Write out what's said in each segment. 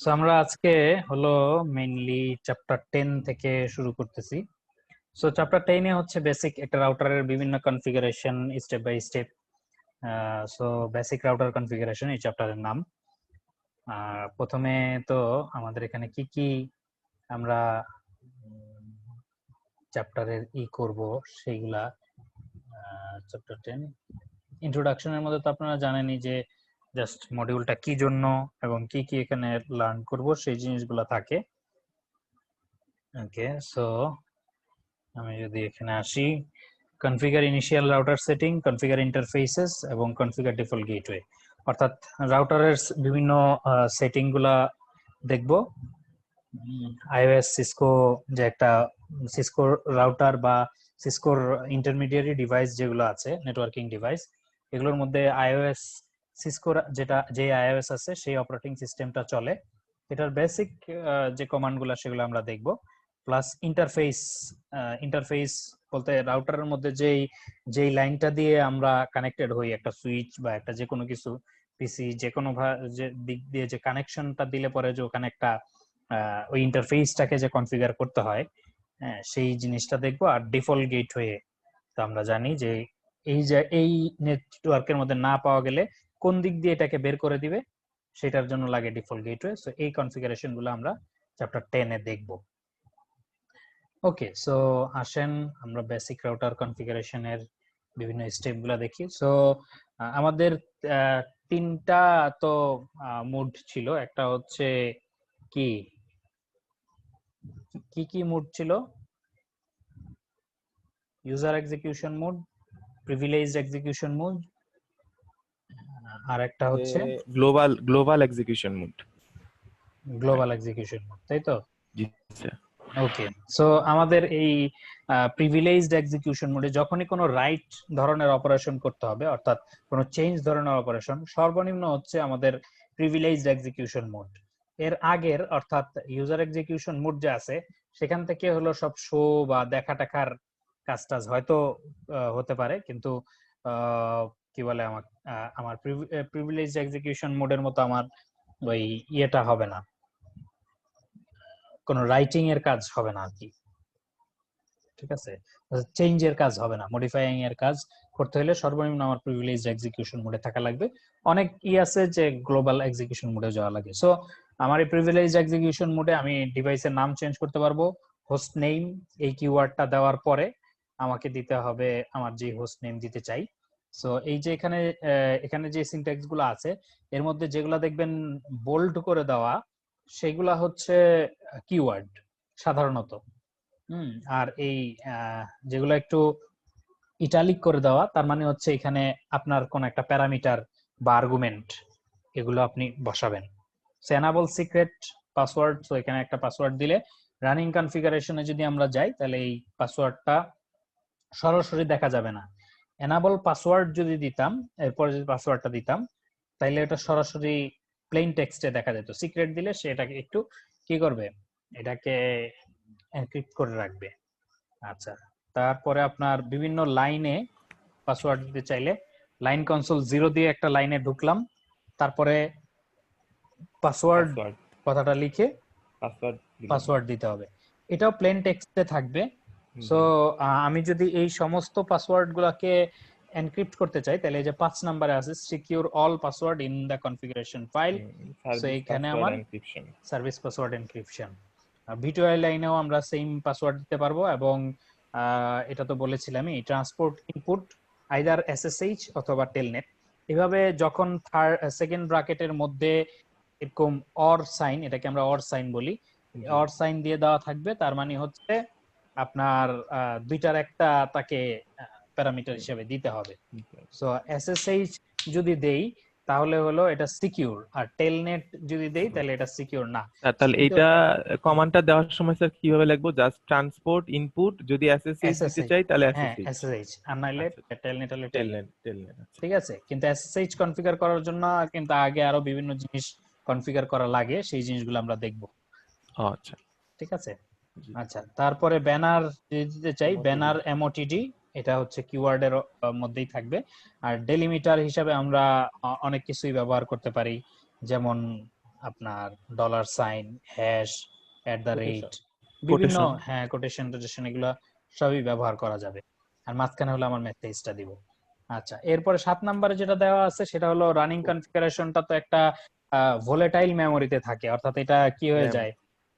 So আমরা আজকে হলো মেইনলি চ্যাপ্টার 10 থেকে শুরু করতেছি। সো চ্যাপ্টার 10 এ হচ্ছে বেসিক একটা রাউটারের বিভিন্ন configuration step by step. So basic router configuration এই চ্যাপ্টারের নাম। প্রথমে তো আমাদের এখানে কি কি আমরা চ্যাপ্টারের করব সেইগুলা। চ্যাপ্টার 10 ইন্ট্রোডাকশনের মধ্যে তো আপনারা জানেনই যে জাস্ট মডিউলটা কি জন্য এবং কি কি এখানে লার্ন করব সেই জিনিসগুলো থাকে। ওকে, সো আমি যদি এখানে আসি, configure initial router setting, configure interfaces এবং কনফিগার ডিফল্ট গেটওয়ে, অর্থাৎ রাউটারের বিভিন্ন সেটিং গুলা দেখব। আইওএস সিসকো যে একটা সিসকো রাউটার বা সিসকোর ইন্টারমিডিয়ারি ডিভাইস যেগুলো আছে, নেটওয়ার্কিং ডিভাইস, এগুলোর মধ্যে আইওএস সিসকোর যে আইওএস আছে সেই অপারেটিং সিস্টেমটা চলে, এটার বেসিক যে কমান্ডগুলো সেগুলো আমরা দেখব। প্লাস ইন্টারফেস বলতে রাউটারের মধ্যে যেই লাইনটা দিয়ে আমরা কানেক্টেড হই, একটা সুইচ বা একটা যে কোনো কিছু পিসি যে কোনো দিক দিয়ে যে কানেকশনটা দিলে পরে যে ওখানে একটা ওই ইন্টারফেসটাকে যে কনফিগার করতে হয়, সেই জিনিসটা দেখবো। আর ডিফল্ট গেটওয়ে তো আমরা জানি যে এই নেটওয়ার্কের মধ্যে না পাওয়া গেলে কোন দিক দিয়ে এটাকে বের করে দিবে, সেটার জন্য লাগে ডিফল্ট গেটওয়ে। সো এই কনফিগারেশন গুলো আমরা চ্যাপ্টার 10 এ দেখব। ওকে, সো আসেন আমরা বেসিক রাউটার কনফিগারেশনের বিভিন্ন স্টেপ গুলা দেখি। সো আমাদের তিনটা তো মোড ছিল। একটা হচ্ছে কি কি কি মোড ছিল? User execution mode, privileged execution mode, আর একটা হচ্ছে global execution mode. Global execution mode, তাই তো? জি স্যার। ওকে, সো আমাদের এই প্রিভিলেজড এক্সিকিউশন মোডে যখনই কোনো রাইট ধরনের অপারেশন করতে হবে, অর্থাৎ কোনো চেঞ্জ ধরনের অপারেশন, সর্বনিম্ন হচ্ছে আমাদের প্রিভিলেজড এক্সিকিউশন মোড। এর আগের অর্থাৎ ইউজার এক্সিকিউশন মোড যে আছে, সেখান থেকে হলো সব শো বা দেখা টাকার কাজটাজ হয়তো হতে পারে, কিন্তু কি বলে আমার প্রিভিলেজড এক্সিকিউশন মোডের মতো আমার ওই ইয়েটা হবে না, কোনো রাইটিং এর কাজ হবে না আর কি। ঠিক আছে, চেঞ্জের কাজ হবে না, মডিফাইং এর কাজ করতে হলে সর্বনিম্ন আমার প্রিভিলেজড এক্সিকিউশন মোডে থাকা লাগবে। অনেক আছে যে গ্লোবাল এক্সিকিউশন মোডে যাওয়া লাগে। সো আমার এই প্রিভিলেজড এক্সিকিউশন মোডে আমি ডিভাইসের নাম চেঞ্জ করতে পারবো। হোস্ট নেম এই কিওয়ার্ডটা দেওয়ার পরে আমাকে দিতে হবে আমার যে হোস্ট নেম দিতে চাই। সো এই যে এখানে যে সিনট্যাক্স গুলো আছে, এর মধ্যে যেগুলা দেখবেন বোল্ড করে দেওয়া, সেগুলা হচ্ছে কিওয়ার্ড সাধারণত। আর এই যেগুলো একটু ইটালিক করে দেওয়া, তার মানে হচ্ছে এখানে আপনার কোন একটা প্যারামিটার বা আর্গুমেন্ট এগুলো আপনি বসাবেন। সেনাবল সিক্রেট পাসওয়ার্ড, তো এখানে একটা পাসওয়ার্ড দিলে রানিং কনফিগারেশনে যদি আমরা যাই তাহলে এই পাসওয়ার্ডটা সরাসরি দেখা যাবে না। এনাবল পাসওয়ার্ড যদি দিতাম, এরপর যদি পাসওয়ার্ডটা দিতাম, তাইলে এটা সরাসরি প্লেন টেক্সটে দেখা যেত। সিক্রেট দিলে সে এটাকে একটু কি করবে, এটাকে এনক্রিপ্ট করে রাখবে। আচ্ছা, তারপরে আপনার বিভিন্ন লাইনে পাসওয়ার্ড দিতে চাইলে লাইন কনসোল 0 দিয়ে একটা লাইনে ঢুকলাম, তারপরে পাসওয়ার্ড কথাটা লিখে পাসওয়ার্ড দিতে হবে। এটাও প্লেন টেক্সটে থাকবে। সো আমি যদি এই সমস্ত পাসওয়ার্ড গুলাকে এনক্রিপ্ট করতে চাই, তাহলে এই যে 5 নম্বরে আছে secure all password in the configuration file. So এইখানে আমার সার্ভিস পাসওয়ার্ড এনক্রিপশন। ভিডিও লাইনেও আমরা সেম পাসওয়ার্ড দিতে পারবো, এবং এটা তো বলেছিলামই, ট্রান্সপোর্ট ইনপুট আইদার এসএসএইচ অথবা টেলনেট। এভাবে যখন সেকেন্ড ব্র্যাকেটের মধ্যে এরকম অর সাইন, এটাকে আমরা অর সাইন বলি, অর সাইন দিয়ে দেওয়া থাকবে, তার মানে হচ্ছে আপনার দুইটার একটা তাকে প্যারামিটার হিসেবে দিতে হবে। সো এসএসএইচ যদি দেই তাহলে হলো এটা সিকিউর, আর টেলনেট যদি দেই তাহলে এটা সিকিউর না। তাহলে এইটা কমান্ডটা দেওয়ার সময় স্যার কিভাবে লিখবো? জাস্ট ট্রান্সপোর্ট ইনপুট, যদি এসএসএইচ দিতে চাই তাহলে হ্যাঁ এসএসএইচ, এসএসএইচ, আর নাইলে টেলনেট হলে টেলনেট। টেলনেট। ঠিক আছে, কিন্তু এসএসএইচ কনফিগার করার জন্য কিন্তু আগে আরো বিভিন্ন জিনিস কনফিগার করা লাগে, সেই জিনিসগুলো আমরা দেখব। আচ্ছা, ঠিক আছে। আচ্ছা, তারপরে ব্যানার দিতে চাই, ব্যানার এমওটিডি, এটা হচ্ছে কিওয়ার্ডের মধ্যেই থাকবে। আর ডেলিমিটার হিসাবে আমরা অনেক কিছুই ব্যবহার করতে পারি, যেমন আপনার ডলার সাইন, হ্যাশ, @, বিভিন্ন কোটেশন হ্যাঁ কোটেশন টোটেশন এগুলো সবই ব্যবহার করা যাবে। আর মাঝখানে হলো আমার মেসেজটা দিব। আচ্ছা, এরপরে 7 নম্বরে যেটা দেওয়া আছে সেটা হলো রানিং কনফিগারেশনটা তো একটা ভোলেটাইল মেমোরিতে থাকে, অর্থাৎ এটা কি হয়ে র্যাম। যায়,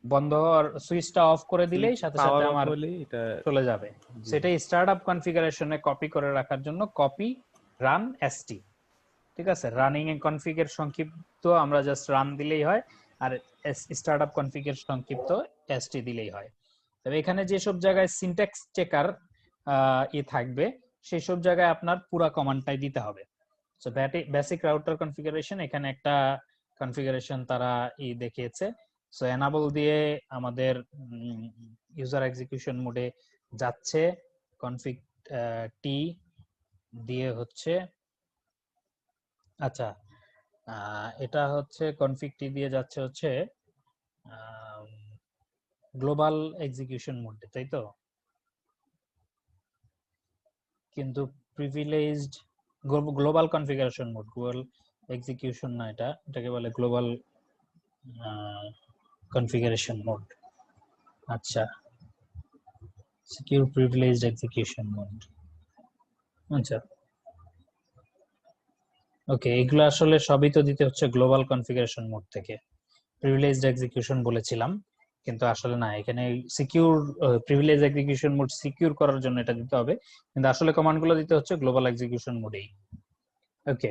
বন্ধ হওয়ার সুইচটা অফ করে দিলেই সাথে সাথে পাওয়ার অফ আমার হলে এটা চলে যাবে। জি সেটাই স্টার্টআপ কনফিগারেশনে কপি করে রাখার জন্য কপি রান এসটি। ঠিক আছে, রানিং এর কনফিগের সংক্ষিপ্ত আমরা জাস্ট রান দিলেই হয়, আর স্টার্টআপ কনফিগের সংক্ষিপ্ত এসটি দিলেই হয়। তবে এখানে যেসব জায়গায় সিনট্যাক্স চেকার থাকবে সেই সব জায়গায় আপনার পুরো কমান্ডটাই দিতে হবে। সো বেসিক রাউটার কনফিগারেশন, এখানে একটা কনফিগারেশন তারা দেখিয়েছে। সো এনাবল দিয়ে আমাদের ইউজার এক্সিকিউশন মোডে যাচ্ছে, কনফিগ টি দিয়ে হচ্ছে, আচ্ছা এটা হচ্ছে কনফিগ টি দিয়ে যাচ্ছে হচ্ছে গ্লোবাল এক্সিকিউশন মোডে, তাই তো? কিন্তু privileged global configuration mode, global execution না, এটাকে বলে গ্লোবাল কনফিগারেশন মোড। আচ্ছা, সিকিউর প্রিভিলেজড এক্সিকিউশন মোড। আচ্ছা ওকে, এগুলো আসলে সবই তো দিতে হচ্ছে গ্লোবাল কনফিগারেশন মোড থেকে। প্রিভিলেজড এক্সিকিউশন বলেছিলাম, কিন্তু আসলে না, এখানে secure privilege execution mode secure করার জন্য এটা দিতে হবে, কিন্তু আসলে কমান্ডগুলো দিতে হচ্ছে গ্লোবাল এক্সিকিউশন মোডেই। ওকে,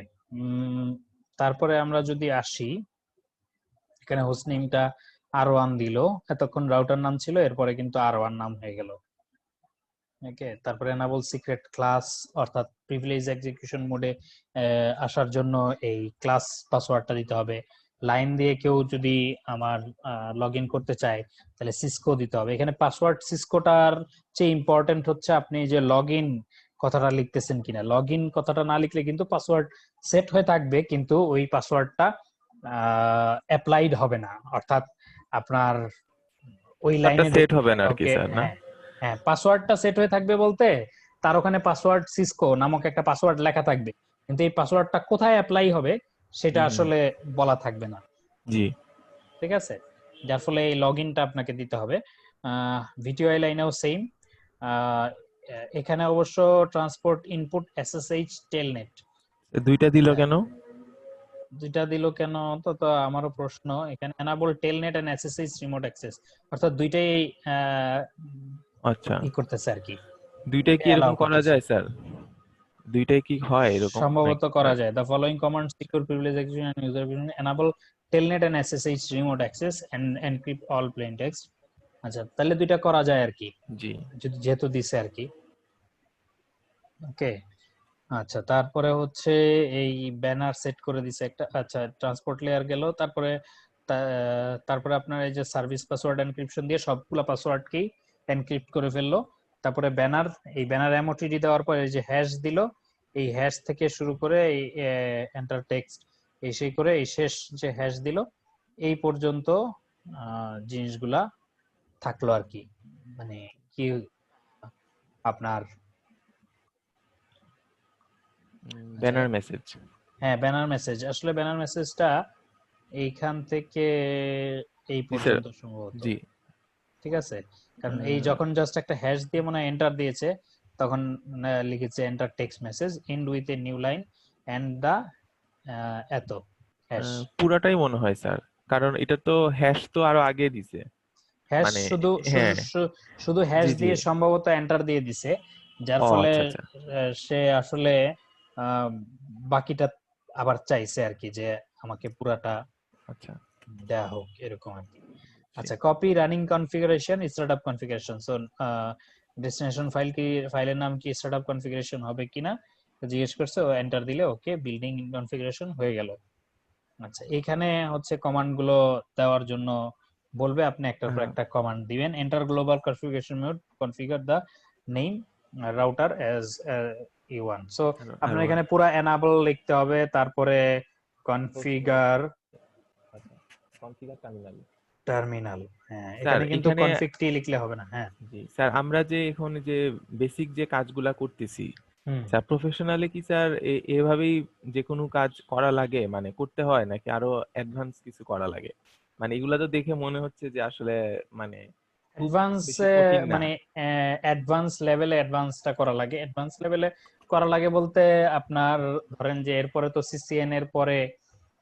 তারপরে আমরা যদি আসি, এখানে হোস্ট নেমটা R1 দিল, এতক্ষণ রাউটার নাম ছিল, এরপরে কিন্তু R1 নাম হয়ে গেল। ওকে, তারপরে এনাবল সিক্রেট ক্লাস, অর্থাৎ প্রিভিলেজ এক্সিকিউশন মোডে আসার জন্য এই ক্লাস পাসওয়ার্ডটা দিতে হবে। লাইন দিয়ে কেউ যদি আমার লগইন করতে চায় তাহলে সিসকো দিতে হবে। এখানে পাসওয়ার্ড সিসকোটার চেয়ে ইম্পর্টেন্ট হচ্ছে আপনি যে লগইন কথাটা লিখতেছেন কিনা। লগইন কথাটা না লিখলে কিন্তু পাসওয়ার্ড সেট হয়ে থাকবে, কিন্তু ওই পাসওয়ার্ডটা অ্যাপ্লাইড হবে না, অর্থাৎ আপনার ওই লাইনে সেট হবে না আর কি ওকে স্যার, না? হ্যাঁ হ্যাঁ, পাসওয়ার্ডটা সেট হয়ে থাকবে বলতে তার ওখানে পাসওয়ার্ড সিসকো নামক একটা পাসওয়ার্ড লেখা থাকবে, কিন্তু এই পাসওয়ার্ডটা কোথায় অ্যাপ্লাই হবে সেটা আসলে বলা থাকবে না। জি ঠিক আছে, যার ফলে এই লগইনটা আপনাকে দিতে হবে। ভিটিওআই লাইনেও সেম। এখানে অবশ্য ট্রান্সপোর্ট ইনপুট এসএসএইচ টেলনেট দুইটা দিল কেন? দুইটা দিল কেন তো তো আমারও প্রশ্ন। এখানে enable telnet and SSH remote access, অর্থাৎ দুইটাই আচ্ছা, করতেছে আর কি, দুইটাই কি অ্যালাউ এরকম করা করতেছে। যায় স্যার? দুইটাই কি হয় এরকম সম্ভবত নাকি করা স্যার? যায়। The following command secure privilege execution and user enable telnet and SSH remote access and encrypt all plain text. আচ্ছা, তাহলে দুইটা করা যায় আর কি, জি যেহেতু দিছে আর কি। ওকে, আচ্ছা তারপরে হচ্ছে এই ব্যানার সেট করে দিছে একটা। আচ্ছা, ট্রান্সপোর্ট লেয়ার গেল, তারপরে আপনার এই যে সার্ভিস পাসওয়ার্ড এনক্রিপশন দিয়ে সবগুলা পাসওয়ার্ডকেই এনক্রিপ্ট করে ফেললো। তারপরে ব্যানার, এই ব্যানার এমওটিডি দেওয়ার পর এই যে হ্যাশ দিল, এই হ্যাশ থেকে শুরু করে এই এন্টার টেক্সট এই সেই করে এই শেষ যে হ্যাশ দিল, এই পর্যন্ত জিনিসগুলা থাকলো আর কি। মানে কি আপনার ব্যানার মেসেজ। হ্যাঁ ব্যানার মেসেজ, আসলে ব্যানার মেসেজটা এইখান থেকে এই স্যার পর্যন্ত সম্ভবত। জি ঠিক আছে, কারণ এই যখন জাস্ট একটা হ্যাশ দিয়ে মনে হয় এন্টার দিয়েছে, তখন লিখেছে enter text message end with a new line and the এত হ্যাশ। পুরাটাই মনে হয় স্যার, কারণ এটা তো হ্যাশ তো আরো আগে দিছে হ্যাশ মানে। শুধু হ্যাঁ শুধু হ্যাশ জি জি। দিয়ে সম্ভবত এন্টার দিয়ে দিছে, যার ও ফলে আচ্ছা আচ্ছা সে আসলে আহ, বাকিটা আবার চাইছে আর কি, যে আমাকে পুরাটা আচ্ছা দেয়া হোক এরকম আর কি। জি। আচ্ছা, copy running configuration startup configuration. So destination ফাইলের নাম কি স্টার্টআপ কনফিগারেশন হবে কিনা জিজ্ঞেস করছে, ও এন্টার দিলে ওকে বিল্ডিং কনফিগারেশন হয়ে গেল। আচ্ছা, এখানে হচ্ছে কমান্ড গুলো দেওয়ার জন্য বলবে, আপনি একটার পর একটা কমান্ড দিবেন। Enter global configuration mode, configure the name router as you want. So আপনার এখানে পুরো এনাবল লিখতে হবে, তারপরে কনফিগার কনফিগার টার্মিনাল। টার্মিনাল। হ্যাঁ, স্যার এখানে কিন্তু এখানে কনফিগ টি লিখলে হবে না। হ্যাঁ জি স্যার, আমরা যে এখন যে বেসিক যে কাজগুলা করতেছি হুম। স্যার প্রফেশনালি কি স্যার এভাবেই যে কোনো কাজ করা লাগে, মানে করতে হয়, নাকি আরো অ্যাডভান্স কিছু করা লাগে? মানে এগুলা তো দেখে মনে হচ্ছে যে আসলে মানে খুব অ্যাডভান্স বেশি কঠিন না। মানে অ্যাডভান্স লেভেলে অ্যাডভান্সটা করা লাগে, অ্যাডভান্স লেভেলে করা লাগে বলতে আপনার ধরেন যে এরপরে তো সিসিএন এর পরে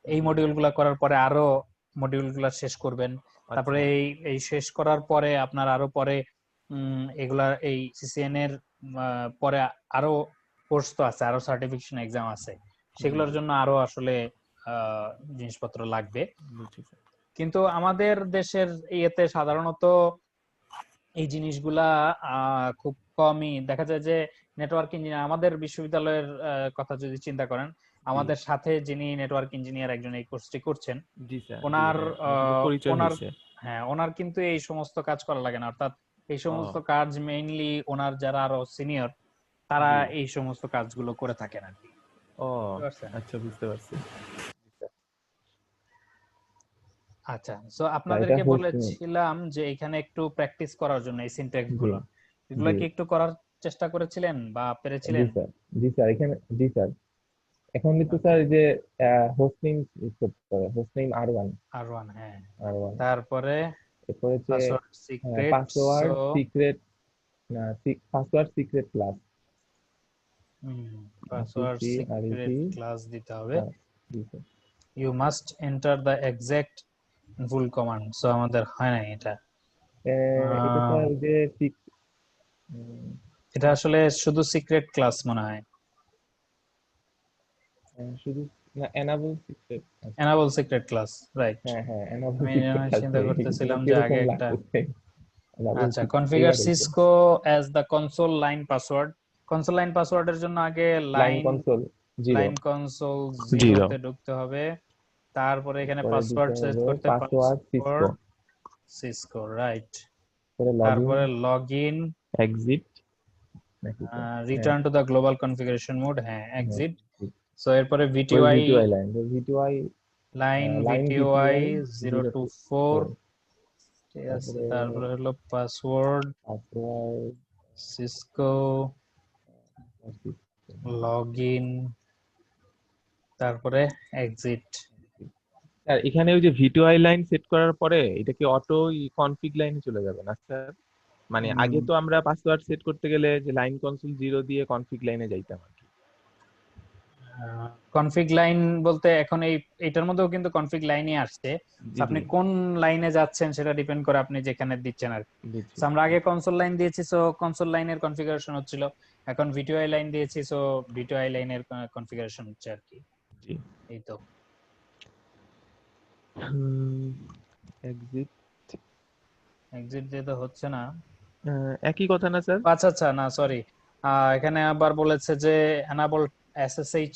এই জি। মডিউল গুলা করার পরে আরো মডিউল গুলা শেষ করবেন। তারপরে আচ্ছা। এই এই শেষ করার পরে আপনার আরো পরে এগুলা এই সিসিএন এর পরে আরো কোর্স তো আছে, আরো সার্টিফিকেশন এক্সাম আছে, জি সেগুলোর জি, জন্য আরো আসলে জিনিসপত্র লাগবে। বুঝছি স্যার। কিন্তু আমাদের দেশের ইয়েতে সাধারণত এই জিনিসগুলা খুব কমই দেখা যায়। যে নেটওয়ার্ক ইঞ্জিনিয়ার আমাদের বিশ্ববিদ্যালয়ের কথা যদি চিন্তা করেন, জি আমাদের সাথে যিনি নেটওয়ার্ক ইঞ্জিনিয়ার একজন এই কোর্সটি করছেন, জি স্যার, জি ওনার হ্যাঁ, আমার সাথে পরিচয় ওনার হয়েছে। হ্যাঁ, ওনার কিন্তু এই সমস্ত কাজ করা লাগে না। অর্থাৎ এই সমস্ত ও। কাজ মেইনলি ওনার যারা আরো সিনিয়র তারা জি। এই সমস্ত কাজগুলো করে থাকেন আর কি। ও বুঝতে পারছেন? আচ্ছা, বুঝতে পারছি। আচ্ছা, সো তা এটা আপনাদেরকে হোস্টিং। বলেছিলাম যে এখানে একটু প্র্যাকটিস করার জন্য এই সিনট্যাক্স জি গুলো, এগুলো জি কি একটু করার চেষ্টা করেছিলেন বা জি পেরেছিলেন? স্যার। জি স্যার, এখানে জি স্যার, এখন কিন্তু ওকে, স্যার এই যে হোস্টিং করতে হবে, হোস্টিং R1 আর1, হ্যাঁ। R1। তারপরে এরপরে হচ্ছে password secret, so password secret, না password secret class, password RCC secret RET। Class দিতে হবে। জি sir. You must enter the exact full command, so আমাদের হয় না এটা। এটা আহ, স্যার ওই যে এটা আসলে শুধু সিক্রেট ক্লাস মনে হয়, শুধু না, এনাবল সিক্রেট আছে। Enable secret class, right. হ্যাঁ হ্যাঁ, এনাবল আমি সিক্রেট আছে, চিন্তা করতেছিলাম যে আগে কিরকম একটা। লাগতেছে এনাবল আচ্ছা, সিক্রেট কনফিগার এবার হয়েছে। Cisco as the console line password. Console line পাসওয়ার্ডের জন্য আগে line line console 0, line console zero. জিরোতে ঢুকতে হবে। তারপরে এখানে পরে দিতে পাসওয়ার্ড সেট হবে করতে password Cisco, password Cisco, right. পরে লগ ইন তারপরে লগ ইন, এক্সিট। নাকি স্যার? হ্যাঁ return to the global configuration mode, হ্যাঁ হ্যাঁ, এক্সিট। ঠিক। সো এরপরে পরে ভিটিওয়াই ভিটিওআই লাইন, ভিটিওআই লাইন লাইন ভিটিওয়াই ভিটিওআই 024, 024, ঠিক আছে। তারপরে তারপরে হলো password password Cisco, log in, তারপরে এক্সিট। স্যার এখানে ওই যে ভিটিওআই লাইন সেট করার পরে এটা কি অটো কনফিগ লাইনে চলে যাবে না স্যার? মানে আগে তো আমরা পাসওয়ার্ড সেট করতে গেলে যে লাইন কনসোল 0 দিয়ে কনফিগ লাইনে যাইতাম আর কি। কনফিগ লাইন বলতে এখন এই এটার মধ্যেও কিন্তু কনফিগ লাইনই আসছে। So জি জি, আপনি কোন লাইনে যাচ্ছেন সেটা ডিপেন্ড করে আপনি যেখানে দিচ্ছেন আর কি। বুঝছি। So আমরা আগে কনসোল লাইন দিয়েছি, সো কনসোল লাইনের কনফিগারেশন হচ্ছিল। এখন ভিটিওআই লাইন দিয়েছি, সো ভিটিওআই লাইনের কনফিগারেশন হচ্ছে আর কি। জি। এই তো। এক্সিট। এক্সিট দিয়ে তো হচ্ছে না। একই কথা না স্যার? আচ্ছা আচ্ছা, না সরি, এখানে আবার বলেছে যে এনাবল এসএসএইচ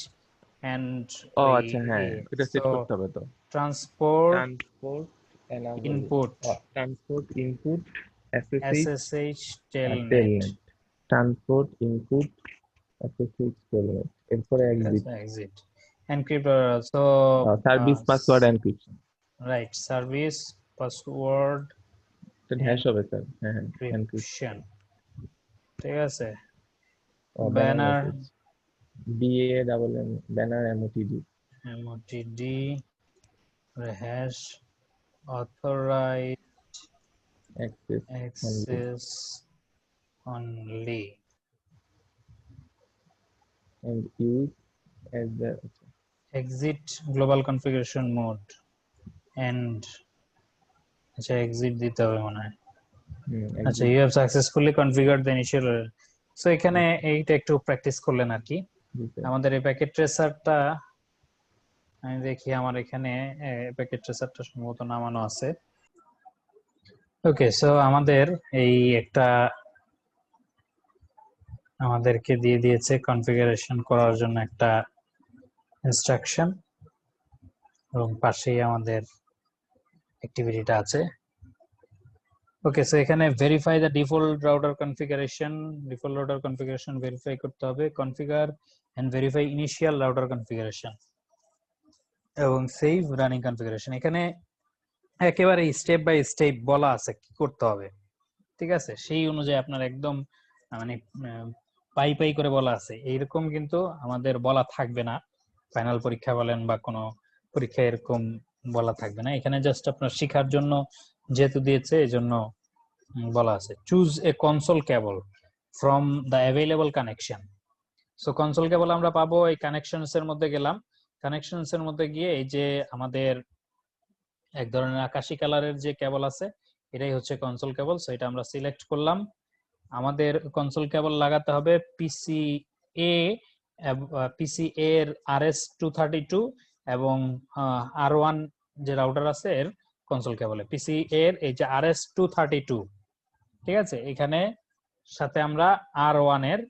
এন্ড ও ওই আচ্ছা, হ্যাঁ এটা সো সেট করতে হবে তো। Transport transport enable, input transport input SSH SSH telnet, telnet, transport input SSH telnet, এরপরে exit, exit encrypt. So service password encryption. Right, service password এটা হ্যাশ হবে স্যার, হ্যাঁ হ্যাঁ এনক্রিপশন। এনক্রিপশন, ঠিক আছে। Banner banner message, BANN, banner MOTD. MOTD hash authorize access only, access only, end use as the. Exit global configuration mode end. আচ্ছা, exit দিতে হবে মনে হয়। আচ্ছা, exit. You have successfully configured the initial. So এখানে এইটা একটু practice করলেন আর কি। আমাদের এই প্যাকেট ট্রেসারটা আমি দেখি, আমার এখানে প্যাকেট ট্রেসারটা সম্ভবত নামানো আছে। ওকে, সো আমাদের এই একটা আমাদেরকে দিয়ে দিয়েছে কনফিগারেশন করার জন্য একটা ইনস্ট্রাকশন, এবং পাশেই আমাদের অ্যাক্টিভিটিটা আছে। ওকে, সো এখানে verify the default router configuration, default router configuration verify করতে হবে, configure and verify initial router configuration এবং সেভ রানিং কনফিগারেশন। এখানে একেবারে স্টেপ বাই স্টেপ বলা আছে কি করতে হবে, ঠিক আছে। সেই অনুযায়ী আপনার একদম মানে পাই পাই করে বলা আছে, এইরকম কিন্তু আমাদের বলা থাকবে না। ফাইনাল পরীক্ষা বলেন বা কোনো পরীক্ষা এরকম বলা থাকবে না। এখানে জাস্ট আপনার শেখার জন্য যেহেতু দিয়েছে এই জন্য বলা আছে choose a console cable from the available connection. So console cable আমরা পাবো এই কানেকশনস এর মধ্যে গেলাম, কানেকশনস এর মধ্যে গিয়ে এই যে আমাদের এক ধরনের আকাশি কালারের যে কেবল আছে এটাই হচ্ছে কনসোল কেবল। সো এটা আমরা সিলেক্ট করলাম। আমাদের কনসোল কেবল লাগাতে হবে পিসি এর RS-232 এবং R1 যে রাউটার আছে এর কনসোল কেবলে পিসি এর এই যে RS-232, ঠিক আছে। এখানে সাথে আমরা R1 এর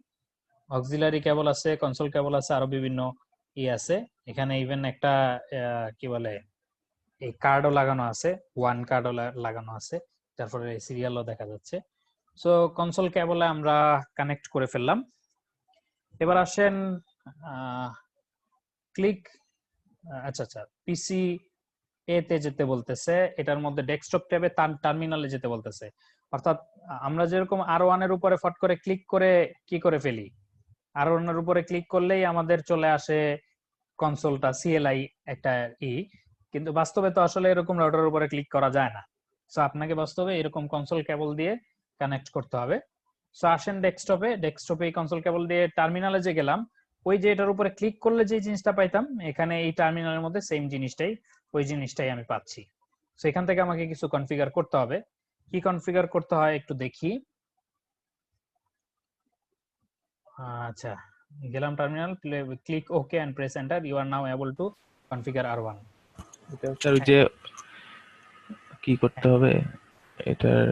অক্সিলারি কেবল আছে, কনসোল কেবল আছে, আরো বিভিন্ন আছে। এখানে ইভেন একটা কি বলে এই কার্ডও লাগানো আছে, ওয়ান কার্ডও লাগানো আছে, তারপরে সিরিয়ালও দেখা যাচ্ছে। সো কনসোল কেবলে আমরা কানেক্ট করে ফেললাম। এবার আসেন ক্লিক, আচ্ছা পিসি এ তে যেতে বলতেছে, এটার মধ্যে ডেস্কটপ ট্যাবে টার্মিনালে যেতে বলতেছে। অর্থাৎ আমরা যেরকম R1 এর উপরে ফট করে ক্লিক করে কি করে ফেলি, R1 এর উপরে ক্লিক করলেই আমাদের চলে আসে কনসোলটা CLI একটা কিন্তু বাস্তবে তো আসলে এরকম রাউটারের উপরে ক্লিক করা যায় না। সো আপনাকে বাস্তবে এরকম কনসোল কেবল দিয়ে কানেক্ট করতে হবে। সো আসেন ডেস্কটপে এই কনসোল কেবল দিয়ে টার্মিনালে যে গেলাম, ওই যে এটার উপরে ক্লিক করলে যে জিনিসটা পাইতাম এখানে এই টার্মিনালের মধ্যে সেম জিনিসটাই, ওই জিনিসটাই আমি পাচ্ছি। সো এখান থেকে আমাকে কিছু কনফিগার করতে হবে। কি কনফিগার করতে হয় একটু দেখি। আচ্ছা, গেলাম terminal, click okay and press enter, you are now able to configure R1। এটা স্যার ওই যে কি করতে হবে এটার,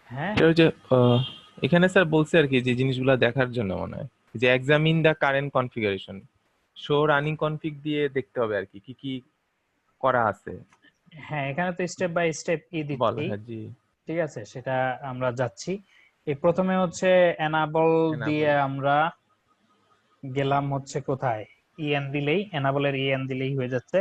হ্যাঁ ওই যে এখানে স্যার বলছে আর কি যে জিনিসগুলো দেখার জন্য মনে হয় যে examine the current configuration, show running config দিয়ে দেখতে হবে আর কি কি কি করা আছে। হ্যাঁ, এখানে তো স্টেপ বাই স্টেপ বল দিচ্ছি, হ্যাঁ জি। ঠিক আছে, সেটা আমরা যাচ্ছি। এই প্রথমে হচ্ছে এনাবল দিয়ে আমরা গেলাম হচ্ছে কোথায়, EN দিলেই, এনাবলের EN দিলেই হয়ে যাচ্ছে।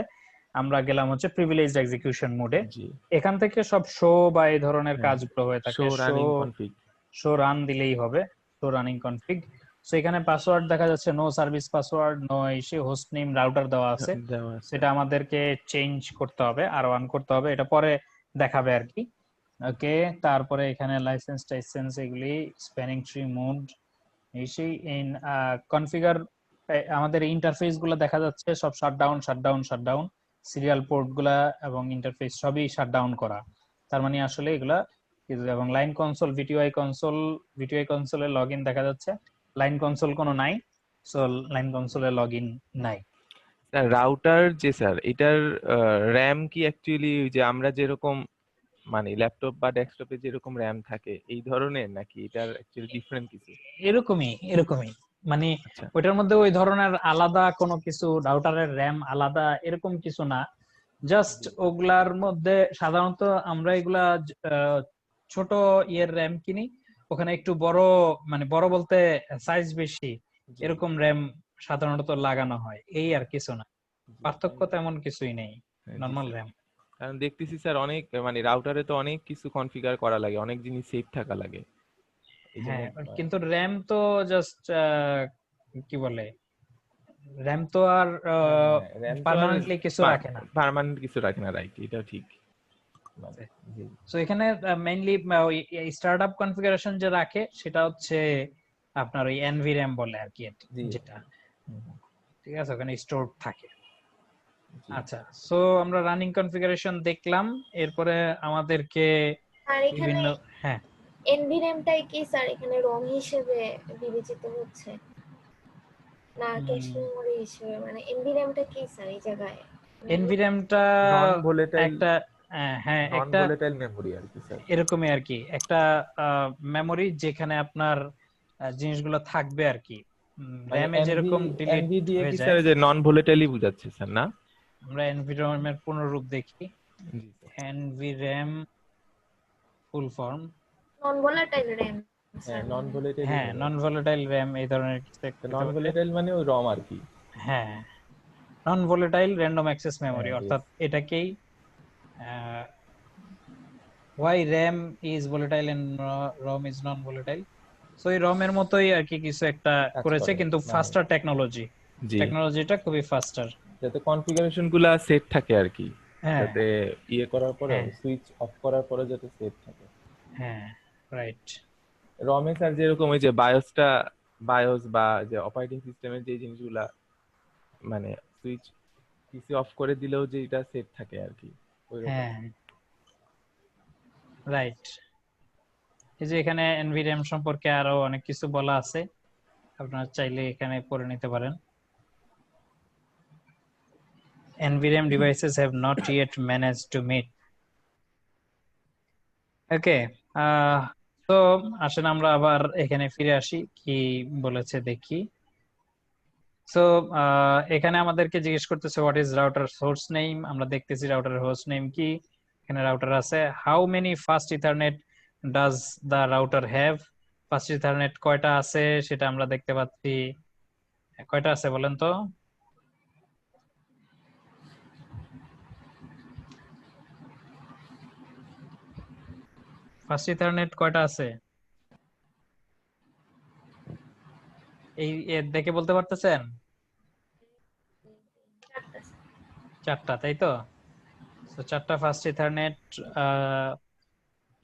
আমরা গেলাম হচ্ছে প্রিভিলেজড এক্সিকিউশন মোডে। জি এখান থেকে সব শো বা এই ধরনের হ্যাঁ, কাজগুলো হয়ে থাকে, show running config, show run দিলেই হবে, শো রানিং কনফিগ। সো এখানে পাসওয়ার্ড দেখা যাচ্ছে no service password, no issue, host name, router দেওয়া আছে, দেওয়া আছে। সেটা আমাদেরকে চেঞ্জ করতে হবে, R1 করতে হবে, এটা পরে দেখাবে আর কি। ওকে, তারপরে এখানে লাইসেন্স টাইসেন্স এগুলি, স্প্যানিং ট্রি মোড, এই সেই ইন কনফিগার, আমাদের ইন্টারফেস গুলো দেখা যাচ্ছে সব শাটডাউন, সিরিয়াল পোর্ট গুলা এবং ইন্টারফেস সবই শাটডাউন করা। তার মানে আসলে এগুলা, এবং লাইন কনসোল, ভিটিআই কনসোলে লগইন দেখা যাচ্ছে, লাইন কনসোল কোনো নাই, সো লাইন কনসোলে লগইন নাই। স্যার রাউটার যে স্যার এটার র্যাম কি অ্যাকচুয়ালি যে আমরা যেরকম মানে ল্যাপটপ বা ডেস্কটপে যেরকম র্যাম থাকে এই ধরনের, নাকি এটার অ্যাকচুয়ালি ডিফারেন্ট কিছু? এরকমই মানে আচ্ছা ওইটার মধ্যে ওই ধরনের আলাদা কোনো কিছু, রাউটারের র্যাম আলাদা এরকম কিছু না। জাস্ট ওগুলার মধ্যে সাধারণত আমরা এগুলা ছোট ইয়ের র্যাম কিনি, ওখানে একটু বড়, মানে বড় বলতে সাইজ বেশি, এরকম র্যাম সাধারণত লাগানো হয়, এই আর কিছু না, পার্থক্য তেমন কিছুই নেই, হ্যাঁ, জি নরমাল স্যার। র্যাম। কারণ দেখতেছি স্যার অনেক মানে রাউটারে তো অনেক কিছু কনফিগার করা লাগে, অনেক জিনিস সেভ থাকা লাগে, এই জন্য হ্যাঁ, কিন্তু র্যাম তো জাস্ট কি বলে, র্যাম তো আর র্যাম তো আর পার্মানেন্টলি কিছু রাখে না। পার্মানেন্ট কিছু রাখে না, রাইট, এটা ঠিক। মানে জি সো এখানে মেইনলি ওই স্টার্টআপ কনফিগারেশন যে রাখে সেটা হচ্ছে আপনার ওই NVRAM বলে আর কি, জি যেটা, হুম, ঠিক আছে, ওখানে স্টোর থাকে। জি আচ্ছা, সো আমরা রানিং কনফিগারেশন দেখলাম, এরপরে আমাদেরকে আর এখানে বিভিন্ন, হ্যাঁ এনভিরামটাই কি স্যার এখানে রোম হিসেবে বিবেচিত হচ্ছে না ক্যাশ মেমরি হিসেবে, মানে এনভিরামটা কি স্যার এই জায়গায়? NVRAMটা নন ভোলেটাইল, একটা হ্যাঁ নন একটা ভোলেটাইল মেমোরি আর কি স্যার। এরকমই আর কি, একটা মেমোরি যেখানে আপনার জিনিসগুলো থাকবে আর কি, মানে র্যামে যেরকম ডিলিট এনভি দিয়ে হয়ে কি যায়। স্যার যে নন ভোলেটাইলই বুঝাচ্ছে স্যার না? আমরা এনভিরনমেন্টের পূর্ণরূপ দেখি, জি sir. NVRAM full form, non volatile RAM হ্যাঁ স্যার। নন ভোলেটাইল, হ্যাঁ নন ভোলাটাইল র্যাম এই ধরনের কিছু একটা হতে নন পারে। ভোলেটাইল মানে ওই রম আর কি। হ্যাঁ, non volatile random access memory, হ্যাঁ, অর্থাৎ এটাকেই why RAM is volatile and ROM is non volatile, so এই রম এর মতোই আর কি কিছু একটা কাজ করেছে, করে, কিন্তু মানে ফাস্টার টেকনোলজি, জি, টেকনোলজিটা খুবই ফাস্টার। যাতে কনফিগারেশন গুলা সেট থাকে আর কি, হ্যাঁ যাতে ইয়ে করার পরে হ্যাঁ সুইচ অফ করার পরে যাতে সেট থাকে। হ্যাঁ, রাইট। রমে স্যার যেরকম ওই যে বায়োসটা, বায়োস বা যে অপারেটিং সিস্টেমের যে জিনিসগুলা, মানে সুইচ পিসি অফ করে দিলেও যে এটা সেট থাকে আর কি, ওই রকম। হ্যাঁ, রাইট। এই যে এখানে এনভিডিএম সম্পর্কে আরো অনেক কিছু বলা আছে, আপনারা চাইলে এখানে পড়ে নিতে পারেন। NVRAM devices have not yet managed to meet. ওকে, তো আসেন আমরা আবার এখানে ফিরে আসি, কি বলেছে দেখি। সো এখানে আমাদেরকে জিজ্ঞেস করতেছে what is router source name. আমরা দেখতেছি রাউটারের হোস্ট নেম কি, এখানে রাউটার আছে। How many fast ethernet does the router have, fast ethernet কয়টা আছে সেটা আমরা দেখতে পাচ্ছি। কয়টা আছে বলেন তো? ফাস্ট ইথারনেট কয়টা আছে এই দেখে বলতে পারতেছেন? 4টা। 4টা, তাই তো? তো 4টা ফাস্ট ইথারনেট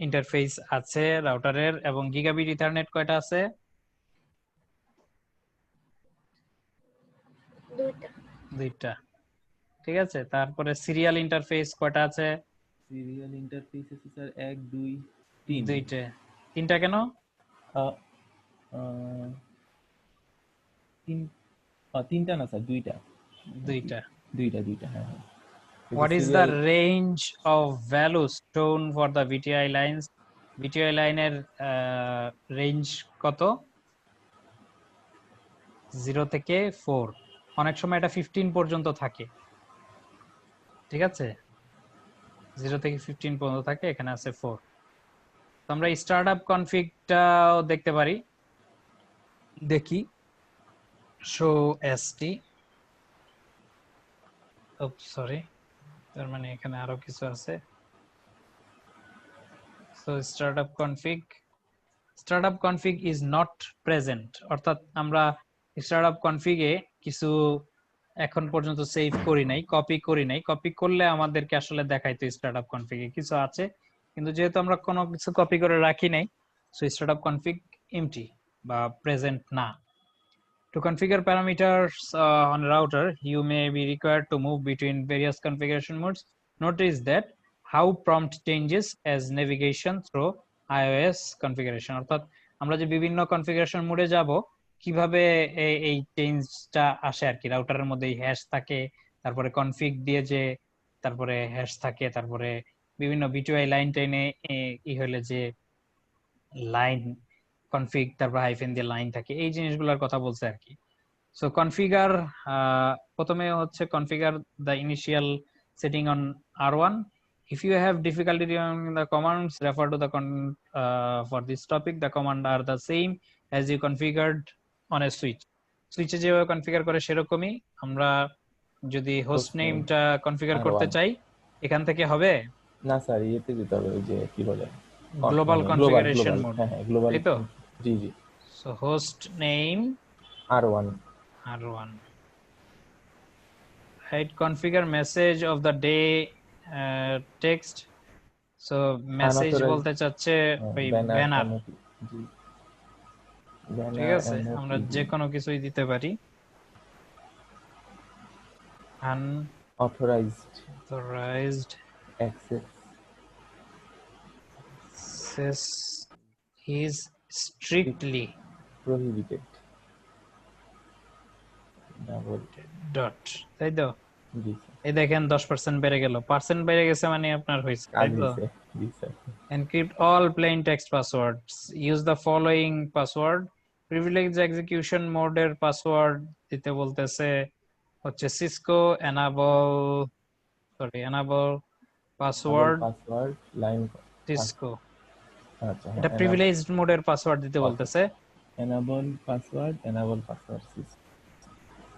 ইন্টারফেস আছে রাউটারের। এবং গিগাবিট ইথারনেট কয়টা আছে? 2টা। 2টা, ঠিক আছে। তারপরে সিরিয়াল ইন্টারফেস কয়টা আছে? সিরিয়াল ইন্টারফেস আছে স্যার 1 2 3। 2টা। 3টা কেন? তিনটা না স্যার, দুইটা। 2টা। দুইটা, হ্যাঁ হ্যাঁ। What is the range of values shown for the VTI lines? VTI লাইনের রেঞ্জ কত? 0 থেকে 4। অনেক সময় এটা 15 পর্যন্ত থাকে, ঠিক আছে? 0 থেকে 15 পর্যন্ত থাকে, এখানে আছে 4। তো আমরা স্টার্টআপ কনফিগটাও দেখতে পারি, দেখি। শো এসটি, সরি, তার মানে এখানে আরো কিছু আছে। So startup config is not present, অর্থাৎ আমরা স্টার্টআপ কনফিগে কিছু এখন পর্যন্ত সেভ করি নাই, কপি করি নাই। কপি করলে আমাদেরকে আসলে দেখাইতো স্টার্টআপ কনফিগে কিছু আছে, কিন্তু যেহেতু আমরা কোনো কিছু কপি করে রাখি নাই, সো স্টার্টআপ কনফিগ এমটি বা প্রেজেন্ট না। To configure parameters on a router, you may be required to move between various configuration modes. Notice that how prompt changes as navigation through iOS configuration. অর্থাৎ আমরা যে বিভিন্ন configuration মোডে যাব, কিভাবে এই চেঞ্জটা আসে আর কি। রাউটারের মধ্যে হ্যাশ থাকে, তারপরে কনফিগ দিয়ে যে তারপরে হ্যাশ থাকে, তারপরে বিভিন্ন বিটিআই লাইন টেনে হলে যে লাইন কনফিগ, তারপর হাইফেন দিয়ে লাইন থাকে, এই জিনিসগুলোর কথা বলছে আর কি। সো কনফিগার, প্রথমে হচ্ছে configure the initial setting on R1. If you have difficulty remembering the commands, refer to the for this topic. The command are the same as you configured on a switch. সুইচে যেভাবে configure করে সেরকমই আমরা যদি host নেমটা configure করতে চাই, এখান থেকে হবে না স্যার, ইয়েতে যেতে হবে, ওই যে কি বলে, গ্লোবাল কনফিগারেশন মোড, হ্যাঁ হ্যাঁ, গ্লোবাল, তাই তো? জি জি, so host name R1, right, configure message of the day text. So message বলতে চাচ্ছে ওই ব্যানার, জি, ঠিক আছে? আমরা যে কোনো কিছুই দিতে পারি। unauthorized access is strictly prohibited. dot, তাই তো? জি এই দেখেন 10% বেড়ে গেল, পার্সেন্ট বেড়ে গেছে মানে আপনার হয়েছে, তাই তো? জি sir. Encrypt all plain text passwords. Use the following password. Privileged execution mode এর পাসওয়ার্ড দিতে বলতেছে হচ্ছে Cisco enable password line Cisco। আচ্ছা, এটা প্রিভিলেজড মোডের পাসওয়ার্ড দিতে বলতেছে, enable password Cisco,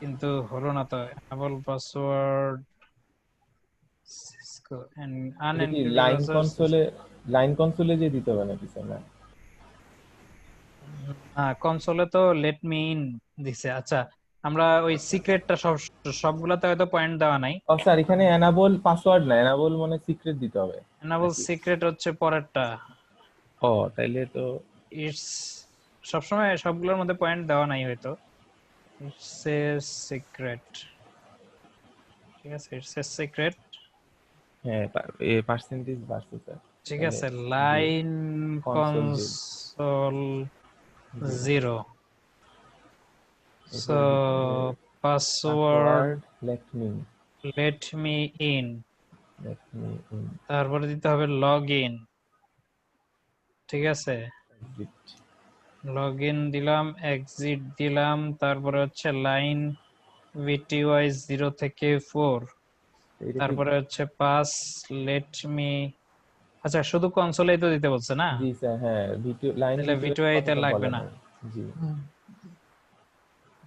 কিন্তু হলো না তো। enable password Cisco and line কনসোলে যে দিতে হবে নাকি স্যার? না, কনসোলে তো লেট মি ইন দিছে। আচ্ছা, আমরা ওই সিক্রেটটা সবগুলাতে হয়তো পয়েন্ট দেওয়া নাই। ও স্যার, এখানে এনাবল পাসওয়ার্ড না, এনাবল মানে সিক্রেট দিতে হবে এনাবল নাকি? সিক্রেট হচ্ছে পরেরটা। ও তাইলে তো ইটস সবসময় সবগুলোর মধ্যে পয়েন্ট দেওয়া নাই হয়তো। ইটস এ সিক্রেট, ঠিক আছে, ইটস এ সিক্রেট, হ্যাঁ পার্সেন্টেজ বাড়ছে স্যার। ঠিক তাহলে আছে। জি, লাইন কনসোল জি কনসোল জিরো। 0, সো এরপরে দিতে হবে password password let me in, let me in তারপরে দিতে হবে লগ ইন, ঠিক আছে। এক্সিট। লগ ইন দিলাম, এক্সিট দিলাম, তারপরে হচ্ছে লাইন ভিটিওয়াই 0 থেকে 4, এটা কি? তারপরে হচ্ছে পাস লেট মি। আচ্ছা, শুধু কনসোলেই তো দিতে বলছে না, জি স্যার, হ্যাঁ ভিডিও লাইন তাহলে ভিডিও ভিটিওয়াই তে কথা লাগবে বলা না, নাই। জি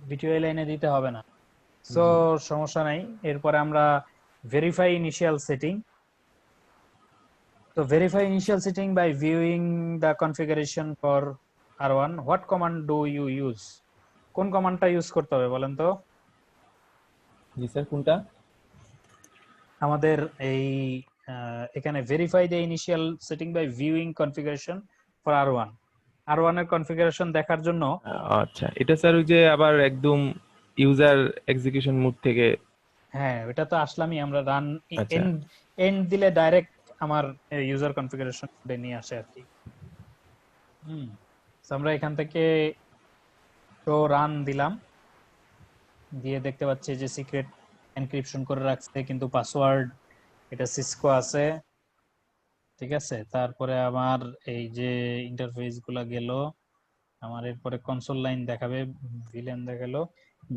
ভিটিওয়াই লাইনে দিতে হবে না। সো জি সমস্যা নাই। এরপরে আমরা ভেরিফাই ইনিশিয়াল সেটিং। তো verify initial setting by viewing the configuration for R1. What command do you use? কোন কমান্ডটা ইউজ করতে হবে বলেন তো? জি স্যার, কোনটা? আমাদের এই এখানে verify the initial setting by viewing configuration for R1. R1 এর কনফিগারেশন দেখার জন্য, আচ্ছা, এটা স্যার ওই যে আবার একদম ইউজার এক্সিকিউশন মোড থেকে। হ্যাঁ এটা তো আসলামই, আমরা রান আচ্ছা এন্ড দিলে ডাইরেক্ট আমার ইউজার কনফিগারেশন নিয়ে আসে আর কি। তো আমরা এখান থেকে তো রান দিলাম, দিয়ে দেখতে পাচ্ছি যে সিক্রেট এনক্রিপশন করে রাখছে, কিন্তু পাসওয়ার্ড এটা সিসকো আছে, ঠিক আছে। তারপরে আমার এই যে ইন্টারফেস গুলা গেল, আমার এরপরে কনসোল লাইন দেখাবে, ভিলেন দেখালো,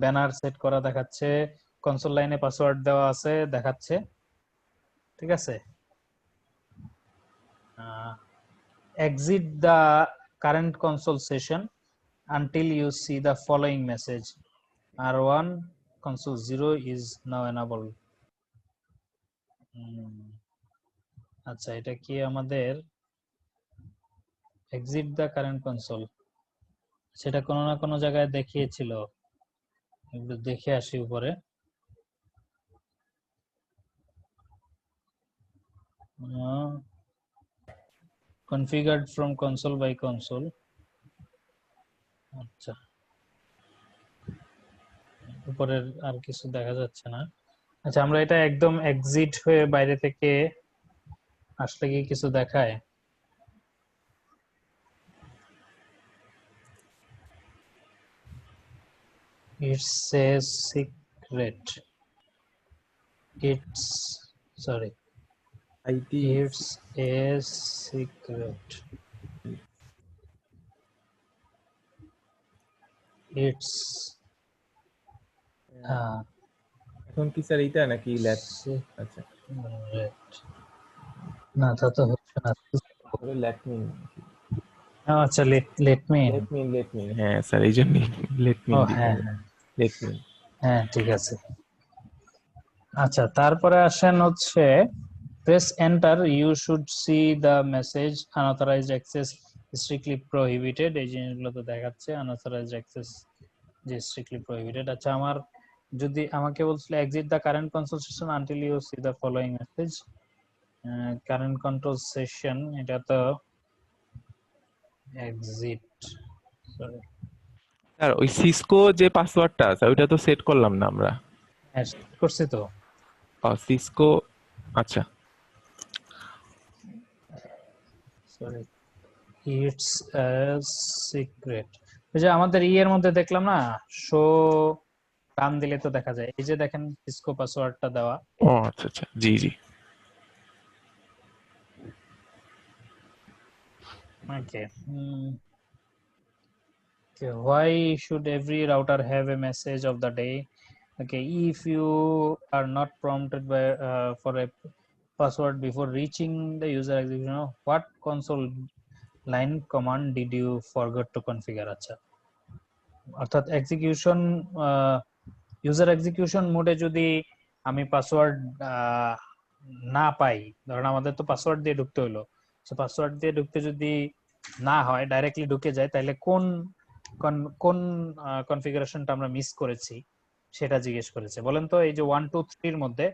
ব্যানার সেট করা দেখাচ্ছে, কনসোল লাইনে পাসওয়ার্ড দেওয়া আছে দেখাচ্ছে, ঠিক আছে। Exit the current console session until you see the following message: R1 console 0 is now enabled. আচ্ছা, এটা কি আমাদের exit the current console, সেটা কোনো না কোনো জায়গায় দেখিয়েছিল, একটু দেখে আসি উপরে। configured from console by console, আচ্ছা উপরের আর কিছু দেখা যাচ্ছে না। আচ্ছা, আমরা এটা একদম এক্সিট হয়ে বাইরে থেকে আসলে কি কিছু দেখায়? It says secret. It's sorry. IT It's a secret. It's এখন কি স্যার এইটা নাকি ল্যাব? আচ্ছা secret. না তা তো হচ্ছে না। তবে লেট মি আচ্ছা, let me in. Let me হ্যাঁ স্যার, এই জন্যই লেট মি ও দিতে হ্যাঁ হবে। লেট মি হ্যাঁ ঠিক আছে। আচ্ছা, তারপরে আসেন হচ্ছে press enter, you should see the message unauthorized access strictly prohibited. এই জিনিসগুলো তো দেখাচ্ছে unauthorized access যে strictly prohibited। আচ্ছা, আমার যদি আমাকে বলছিল exit the current console session until you see the following message, current control session, এটা তো exit, sorry, স্যার ওই সিসকো যে পাসওয়ার্ডটা আছে ওইটা তো সেট করলাম না আমরা। হ্যাঁ করছি তো। সিসকো, আচ্ছা সরি, ইটস আ সিক্রেট। ওই যে আমাদের এর মধ্যে দেখলাম না, শো টান দিলে তো দেখা যায়, এই যে দেখেন সিসকো পাসওয়ার্ডটা দেওয়া। ও আচ্ছা আচ্ছা, জি জি। ওকে, why should every router have a message of the day? Okay, if you are not prompted by for a password before reaching the user execution, what console line command did you forget to configure? আচ্ছা, অর্থাৎ execution user execution মোডে যদি আমি password না পাই, ধরেন আমাদের তো password দিয়ে ঢুকতে হলো, সো পাসওয়ার্ড দিয়ে ঢুকতে যদি না হয়, ডাইরেক্টলি ঢুকে যায়, তাহলে কোন কোন কনফিগারেশনটা আমরা মিস করেছি সেটা জিজ্ঞেস করেছে। বলেন তো এই যে 1 2 3 এর মধ্যে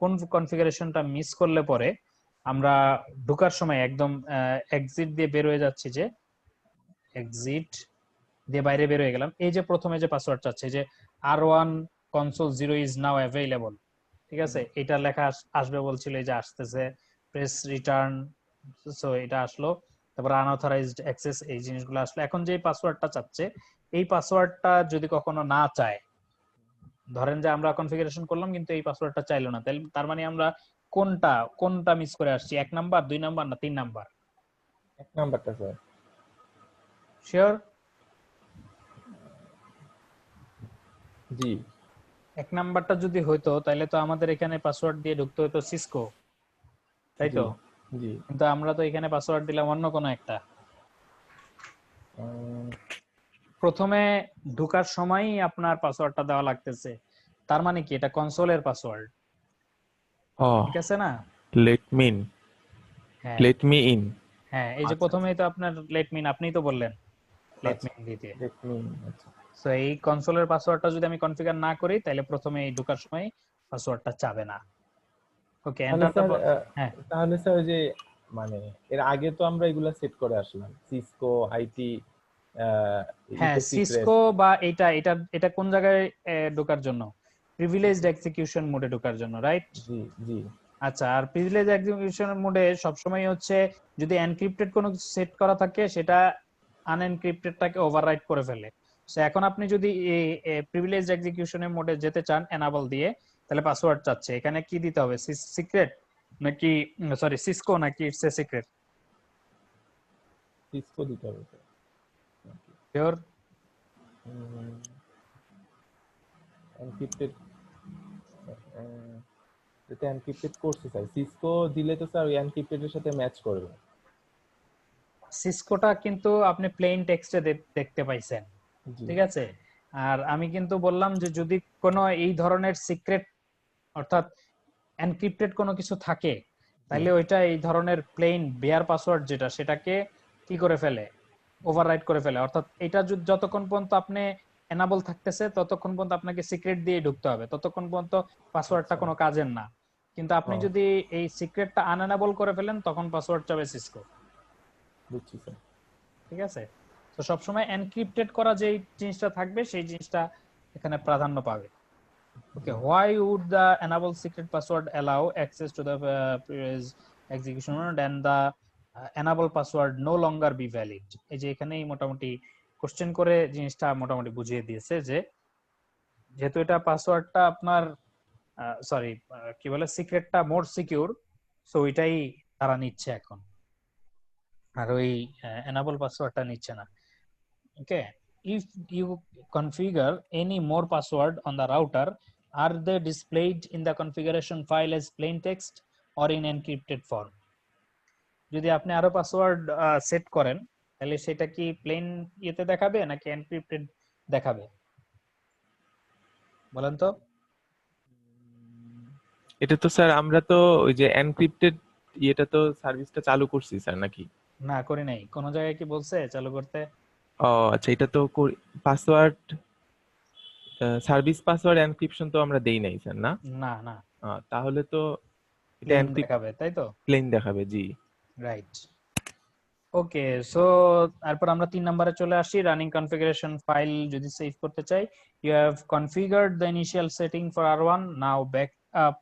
কোন কনফিগারেশনটা মিস করলে পরে আমরা ঢোকার সময় একদম এক্সিট দিয়ে বের হয়ে যাচ্ছি, যে এক্সিট দিয়ে বাইরে বের হয়ে গেলাম, এই যে প্রথমে যে পাসওয়ার্ড চাচ্ছে যে R1 console 0 is now available, ঠিক আছে, এটা লেখা আসবে বলছিল, এই যে আসতেছে, প্রেস রিটার্ন, সো এটা আসলো, তারপর আনঅথরাইজড অ্যাক্সেস, এই জিনিসগুলো আসলো। এখন যে পাসওয়ার্ডটা চাচ্ছে, এই পাসওয়ার্ডটা যদি কখনো না চায়, ধরেন যে আমরা কনফিগারেশন করলাম কিন্তু এই পাসওয়ার্ডটা চাইলো না, তাহলে তার মানে আমরা কোনটা মিস করে আসছি, 1 নাম্বার 2 নাম্বার না 3 নাম্বার? 1 নাম্বারটা স্যার। শিওর? জি 1 নাম্বারটা যদি হইতো তাহলে তো আমাদের এখানে পাসওয়ার্ড দিয়ে ঢুকতে হতো সিসকো, তাই তো? জি কিন্তু আমরা তো এখানে পাসওয়ার্ড দিলাম অন্য কোনো একটা। প্রথমে ঢোকার সময়ই আপনার পাসওয়ার্ডটা দেওয়া লাগতেছে, তার মানে কি এটা কনসোলের পাসওয়ার্ড, ও ঠিক আছে না? লেট মি ইন, হ্যাঁ লেট মি ইন, হ্যাঁ, এই যে আচ্ছা, প্রথমেই তো আপনার লেট মিন, আপনিই তো বললেন লেট মিন দিতে। Let me in. আচ্ছা সো এই কনসোলের পাসওয়ার্ডটা যদি আমি কনফিগার না করি তাহলে প্রথমে এই ঢোকার সময় পাসওয়ার্ডটা চাবে না। ওকে, তাহলে এন্টার স্যার দ্য, হ্যাঁ তাহলে স্যার ওই যে মানে এর আগে তো আমরা এগুলা সেট করে আসলাম, সিসকো আইটি হ্যাঁ, ইকো সিক্রেট। সিসকো বা এটা এটা এটা কোন জায়গায় ঢোকার জন্য? প্রিভিলেজড এক্সিকিউশন মোডে ঢোকার জন্য, রাইট? জি জি আচ্ছা, আর প্রিভিলেজ এক্সিকিউশন মোডে সবসময় হচ্ছে যদি এনক্রিপ্টেড কোনো কিছু সেট করা থাকে সেটা আনএনক্রিপ্টেডটাকে ওভাররাইট করে ফেলে। সো এখন আপনি যদি এই প্রিভিলেজ এক্সিকিউশনের মোডে যেতে চান এনাবল দিয়ে, তাহলে পাসওয়ার্ড চাচ্ছে, এখানে কি দিতে হবে, সিক্রেট নাকি, সরি সিসকো নাকি ইটস এ সিক্রেট? সিসকো দিতে হবে স্যার। শিওর? এনক্রিপ্টেড, এটা এনক্রিপ্টেড করছে স্যার, সিসকো দিলে তো স্যার ওই এনক্রিপ্টেডের সাথে ম্যাচ করবে। সিসকোটা কিন্তু আপনি প্লেন টেক্সটে দেখতে পাইছেন, জি ঠিক আছে? আর আমি কিন্তু বললাম যে যদি কোনো এই ধরনের সিক্রেট অর্থাৎ এনক্রিপ্টেড কোনো কিছু থাকে তাহলে ওইটা এই ধরনের প্লেন বেয়ার পাসওয়ার্ড যেটা সেটাকে কি করে ফেলে, ওভাররাইট করে ফেলে। অর্থাৎ এটা যতক্ষণ পর্যন্ত আপনি এনাবল থাকতেছে ততক্ষণ পর্যন্ত আপনাকে সিক্রেট দিয়ে ঢুকতে হবে, ততক্ষণ পর্যন্ত পাসওয়ার্ডটা কোনো কাজের না। কিন্তু আপনি ও, যদি এই সিক্রেটটা আনএনাবল করে ফেলেন তখন পাসওয়ার্ড চাবে সিসকো, বুঝছি স্যার। ঠিক আছে? তো সবসময় এনক্রিপ্টেড করা যে জিনিসটা থাকবে সেই জিনিসটা এখানে প্রাধান্য পাবে। Okay, why would the enable secret password allow access to the previous execution mode and the enable password no longer be valid? এই যে এখানেই মোটামুটি কোশ্চেন করে জিনিসটা মোটামুটি বুঝিয়ে দিয়েছে যে যেহেতু এটা পাসওয়ার্ডটা আপনার সরি কি বলে সিক্রেটটা মোর সিকিউর, সো এটাই তারা নিচ্ছে এখন, আর ওই এনাবল পাসওয়ার্ডটা নিচ্ছে না। Okay, if you configure any more password on the router, are they displayed in the configuration file as plain text or in encrypted form? যদি আপনি আরো পাসওয়ার্ড সেট করেন তাহলে সেটা কি প্লেন ইয়েতে দেখাবে নাকি এনক্রিপ্টেড দেখাবে, বলেন তো? এটা তো স্যার আমরা তো ওই যে এনক্রিপ্টেড ইয়েটা তো সার্ভিসটা চালু করছি স্যার, নাকি? না করি নাই, কোন জায়গায় কি বলছে চালু করতে? ও আচ্ছা, এটা তো পাসওয়ার্ড সার্ভিস পাসওয়ার্ড এনক্রিপশন তো আমরা দেই নাই স্যার, না? না না, তাহলে তো এটা প্লেন এনক্রিপ্ট দেখাবে, তাই তো? প্লেন দেখাবে, জি। রাইট। ওকে, সো তারপর আমরা 3 নম্বরে চলে আসি, রানিং কনফিগারেশন ফাইল যদি সেভ করতে চাই, you have configured the initial setting for R1, now back up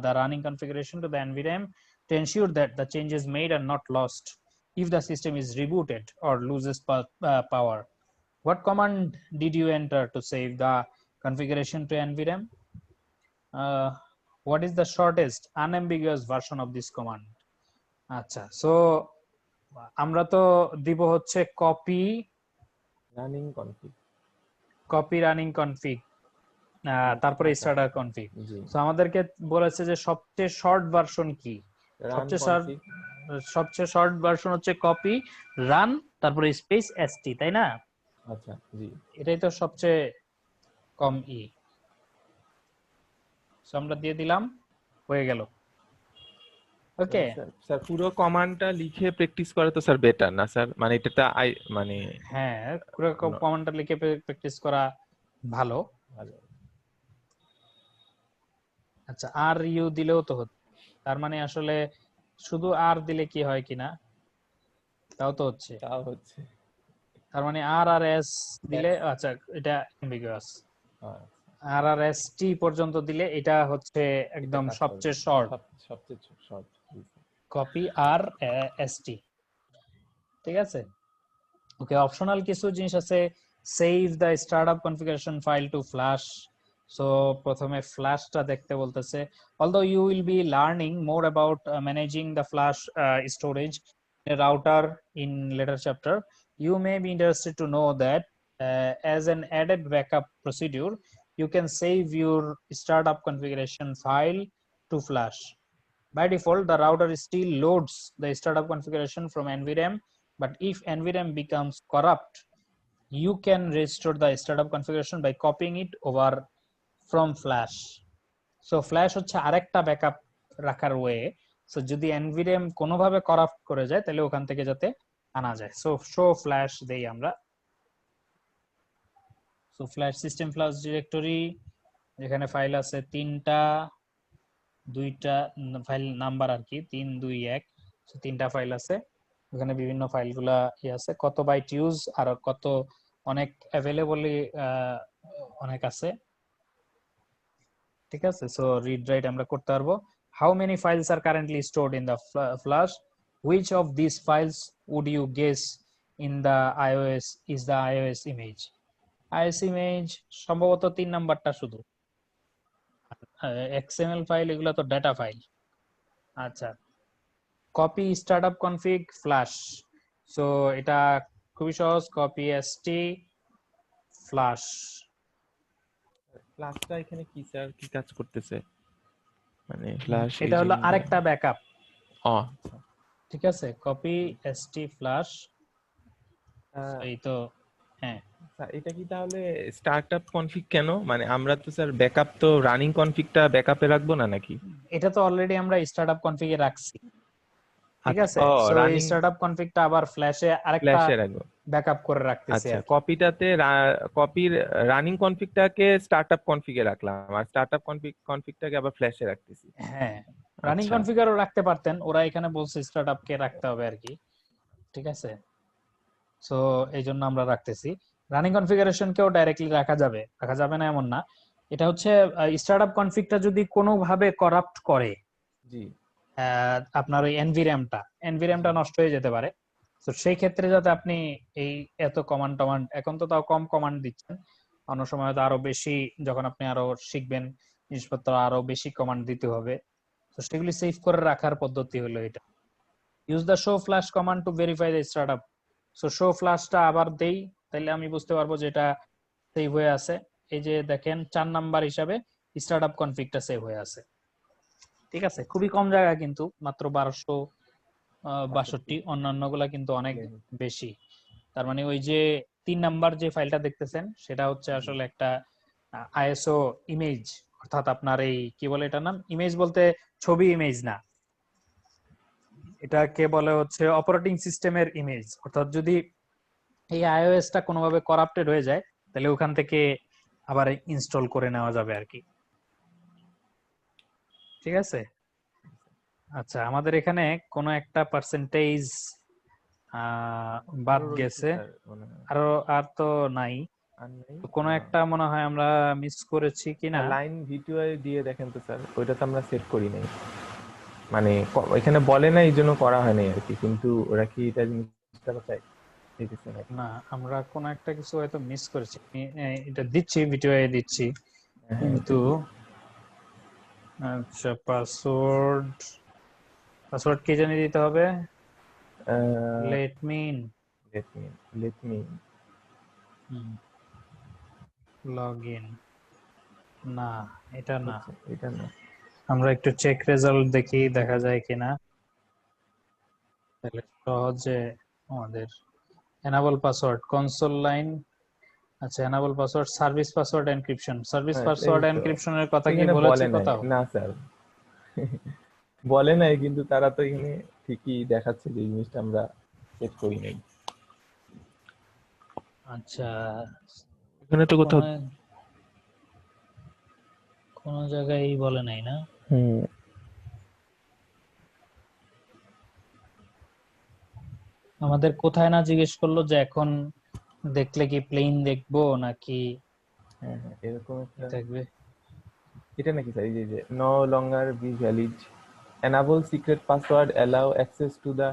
the running configuration to the NVRAM to ensure that the changes made are not lost if the system is rebooted or loses power. What command did you enter to save the configuration to NVRAM? What is the shortest unambiguous version of this command? আচ্ছা, so আমরা তো দিব হচ্ছে copy running config, running config, তারপরে starter config. জি। So আমাদেরকে বলেছে যে সবচেয়ে শর্ট ভার্সন কি, রান কনফিগ, সবচেয়ে শর্ট ভার্সন হচ্ছে কপি রান তারপরে স্পেস এসটি, তাই না? আচ্ছা জি। এটাই তো সবচেয়ে কম সো আমরা দিয়ে দিলাম, হয়ে গেল। ওকে। স্যার স্যার পুরো কমান্ডটা লিখে প্র্যাকটিস করা তো স্যার বেটার না স্যার, মানে এটা মানে হ্যাঁ, পুরো ন- কমান্ডটা লিখে প্র্যাকটিস করা ভালো। ভালো। আচ্ছা, আর ইউ দিলেও তো হতো, তার মানে আসলে শুধু আর দিলে কি হয় কিনা, তাও তো হচ্ছে। তাও হচ্ছে। তার মানে আর আর এস দিলে, আচ্ছা এটা অ্যাম্বিগুয়াস। হ্যাঁ, আর আর এস টি পর্যন্ত দিলে এটা হচ্ছে এটা একদম কাজ করবে সবচেয়ে শর্ট, সবচেয়ে short. Copy r s t. ঠিক আছে, ওকে। অপশনাল কিছু জিনিস আছে, save the startup configuration file to flash. So প্রথমে ফ্ল্যাশটা দেখতে বলতেছে। although you will be learning more about managing the flash storage in a router in later chapter, you may be interested to know that as an added backup procedure, you can save your startup configuration file to flash. By default, the router still loads the startup configuration from NVRAM, but if NVRAM becomes corrupt, you can restore the startup configuration by copying it over from flash. So flash হচ্ছে আরেকটা backup রাখার way. So যদি NVRAM কোনোভাবে corrupt করে যায় তাহলে ওখান থেকে যাতে আনা যায়। সো শো ফ্ল্যাশ দেই আমরা। So flash system flash directory, যেখানে ফাইল আছে তিনটা, দুইটা ফাইল নাম্বার আর কি, 3 2 1, সো তিনটা ফাইল আছে। ওখানে বিভিন্ন ফাইলগুলা আছে, কত বাইট ইউজ আর কত অনেক অ্যাভেলেবলি অনেক আছে। ঠিক আছে, সো রিড রাইট আমরা করতে পারবো। How many files are currently stored in the flash, which of this files would you guess in the iOS is the iOS image. iOS image সম্ভবত 3 নাম্বারটা শুধু। XML ফাইল এগুলো তো ডেটা ফাইল। আচ্ছা, copy startup config flash, so এটা খুবই সহজ, copy ST flash. ফ্ল্যাশটা এখানে কি স্যার, কি কাজ করতেছে? মানে ফ্ল্যাশ এটা হলো আরেকটা ব্যাকআপ। আচ্ছা। ঠিক আছে, কপি এসটি ফ্ল্যাশ, এই তো। হ্যাঁ, স্যার এটা কি তাহলে স্টার্টআপ কনফিগ কেন? মানে আমরা তো স্যার ব্যাকআপ তো রানিং কনফিগটা ব্যাকআপে রাখবো না নাকি? এটা তো অলরেডি আমরা স্টার্টআপ কনফিগে রাখছি। ঠিক আছে, ও সো এই রানিং স্টার্টআপ কনফিগটা আবার ফ্ল্যাশে আরেকটা ফ্ল্যাশে রাখবো। ব্যাকআপ করে রাখতেছি আচ্ছা, আর কি। কপিটাতে কপির রানিং কনফিগটাকে স্টার্টআপ কনফিগে রাখলাম, আর স্টার্টআপ কনফিগটাকে আবার ফ্ল্যাশে রাখতেছি। হ্যাঁ, রানিং আচ্ছা কনফিগারও রাখতে পারতেন, ওরা এখানে বলছে স্টার্টআপ কে রাখতে হবে আর কি। ঠিক আছে, সো এই জন্য আমরা রাখতেছি। রানিং কনফিগারেশন কেও ডাইরেক্টলি রাখা যাবে, রাখা যাবে না এমন না। এটা হচ্ছে স্টার্টআপ কনফিগটা যদি কোনোভাবে করাপ্ট করে জি। আপনার ওই এনভিরামটা নষ্ট হয়ে যেতে পারে। তো সেই ক্ষেত্রে যাতে আপনি এই এত কমান্ড এখন তো তাও কম কমান্ড দিচ্ছেন, অন্য সময় তো আরো বেশি, যখন আপনি আরো শিখবেন জিনিসপত্র আরো বেশি কমান্ড দিতে হবে। তো সেগুলি সেভ করে রাখার পদ্ধতি হলো এটা। Use the show flash command to verify the startup. So show ফ্ল্যাশটা আবার দেই, তাহলে আমি বুঝতে পারবো যে এটা সেভ হয়ে আছে। এই যে দেখেন 4 নাম্বার হিসাবে স্টার্টআপ কনফিগটা সেভ হয়ে আছে। ঠিক আছে, খুবই কম জায়গা কিন্তু, মাত্র 1262, অন্যান্য গুলা কিন্তু অনেক বেশি। তার মানে ওই যে 3 নাম্বার যে ফাইলটা দেখতেছেন সেটা হচ্ছে আসলে একটা আইএসও ইমেজ, অর্থাৎ আপনার এই কি বলে এটার নাম, ইমেজ বলতে ছবি ইমেজ না, এটাকে বলে হচ্ছে অপারেটিং সিস্টেমের ইমেজ। অর্থাৎ যদি এই আইওএসটা কোনোভাবে করাপ্টেড হয়ে যায় তাহলে ওখান থেকে আবার ইনস্টল করে নেওয়া যাবে আর কি। ঠিক আছে, আচ্ছা আমাদের এখানে কোনো একটা পার্সেন্টেজ বাদ গেছে, আরো আর তো নাই, কোনো একটা মনে হয় আমরা মিস করেছি কিনা। লাইন ভিটিআই দিয়ে দেখেন তো স্যার, ওইটা তো আমরা সেট করি নাই, মানে এখানে বলে না এই জন্য করা হয় নাই আর কি, কিন্তু ওরা কি এটা জিনিসটা চাই না, আমরা কোনো একটা কিছু হয়তো মিস করেছি। এটা দিচ্ছি, ভিটিআই দিচ্ছি, কিন্তু আচ্ছা পাসওয়ার্ড কি জানি দিতে হবে, লেট মি লগ ইন, না এটা না, আমরা একটু চেক রেজাল্ট দেখি, দেখা যায় কিনা, তাহলে সহজে আমাদের এনাবল পাসওয়ার্ড কনসোল লাইন। আচ্ছা, enable password service password encryption, service password এনক্রিপশনের কথা কি বলেছে কোথাও? না স্যার, বলে নাই, কিন্তু তারা তো এখানে ঠিকই দেখাচ্ছে যে এই জিনিসটা আমরা সেট করি নাই। আচ্ছা, এখানে তো কোথাও কোনো কোনো জায়গায় বলে নাই না? হুম আমাদের কোথায় না জিজ্ঞেস করলো যে এখন দেখলে কি প্লেন দেখবো নাকি হ্যাঁ হ্যাঁ এরকম কি একটা, থাকবে? এটা নাকি স্যার এই যে no longer be valid, enable secret password allow access to the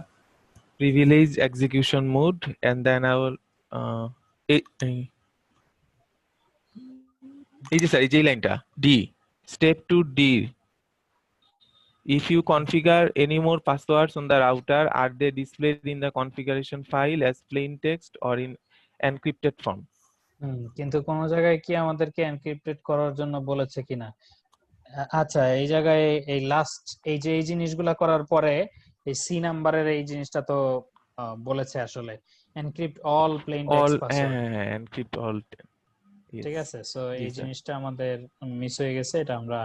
privileged execution mode and then enable এই যে স্যার এই যে লাইনটা D, step two D, if you configure any more passwords on the router are they displayed in the configuration file as plain text or in encrypted form? কিন্তু কোন জায়গায় কি আমাদেরকে এনক্রিপ্টেড করার জন্য বলেছে কিনা? আচ্ছা, এই জায়গায় এই লাস্ট এই জিনিসগুলা করার পরে এই সি নাম্বারের এই জিনিসটা তো বলেছে আসলে encrypt all plain all text password. encrypt all, yes, ঠিক আছে, সো জি এই স্যার, জিনিসটা আমাদের মিস হয়ে গেছে, এটা আমরা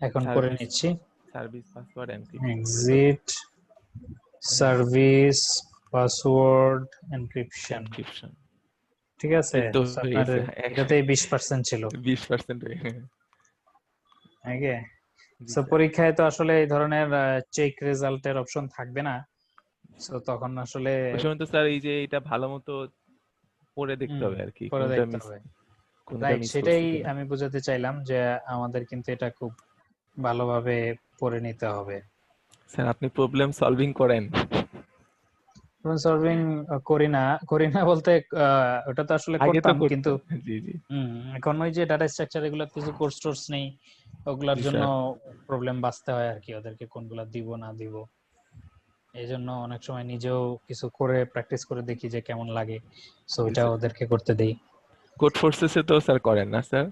এখন করে সার্ভিস নিচ্ছি। সার্ভিস পাসওয়ার্ড এনক্রিপশন করে দাও, exit service password encryption. Encryption ঠিক আছে, এই তো so হয়ে আপনার গেছে এটাতেই 20% ছিল 20% হয়ে গেছে। আগে। জি সো স্যার, পরীক্ষায় তো আসলে এই ধরনের চেক রেজাল্টের অপশন থাকবে না, সো তখন আসলে ওই সময় তো স্যার এই যে এটা ভালো মতো পড়ে দেখতে হুম, হবে আর কি, পরে কোনটা দেখতে মিস হবে। কোনটা রাইট, মিস করছি সেটাই কিনা। আমি বোঝাতে চাইলাম যে আমাদের কিন্তু এটা খুব ভালোভাবে পড়ে নিতে হবে। স্যার আপনি প্রবলেম সলভিং করেন? প্রবলেম সলভিং করি না বলতে ওটা তো আসলে আগে তো করতাম, কিন্তু করতেন, জি জি এখন ওই যে ডাটা স্ট্রাকচার এগুলো কিছু কোর্স টোর্স নেই, ওগুলার জি জন্য স্যার, প্রবলেম বাঁচতে হয় আর কি, ওদেরকে কোনগুলা দিব না দিব। এই জন্য অনেক সময় নিজেও কিছু করে প্র্যাকটিস করে দেখি যে কেমন লাগে, সো জি ওইটা স্যার। ওদেরকে করতে দেই। কোড ফোর্সেসে তো স্যার করেন না স্যার?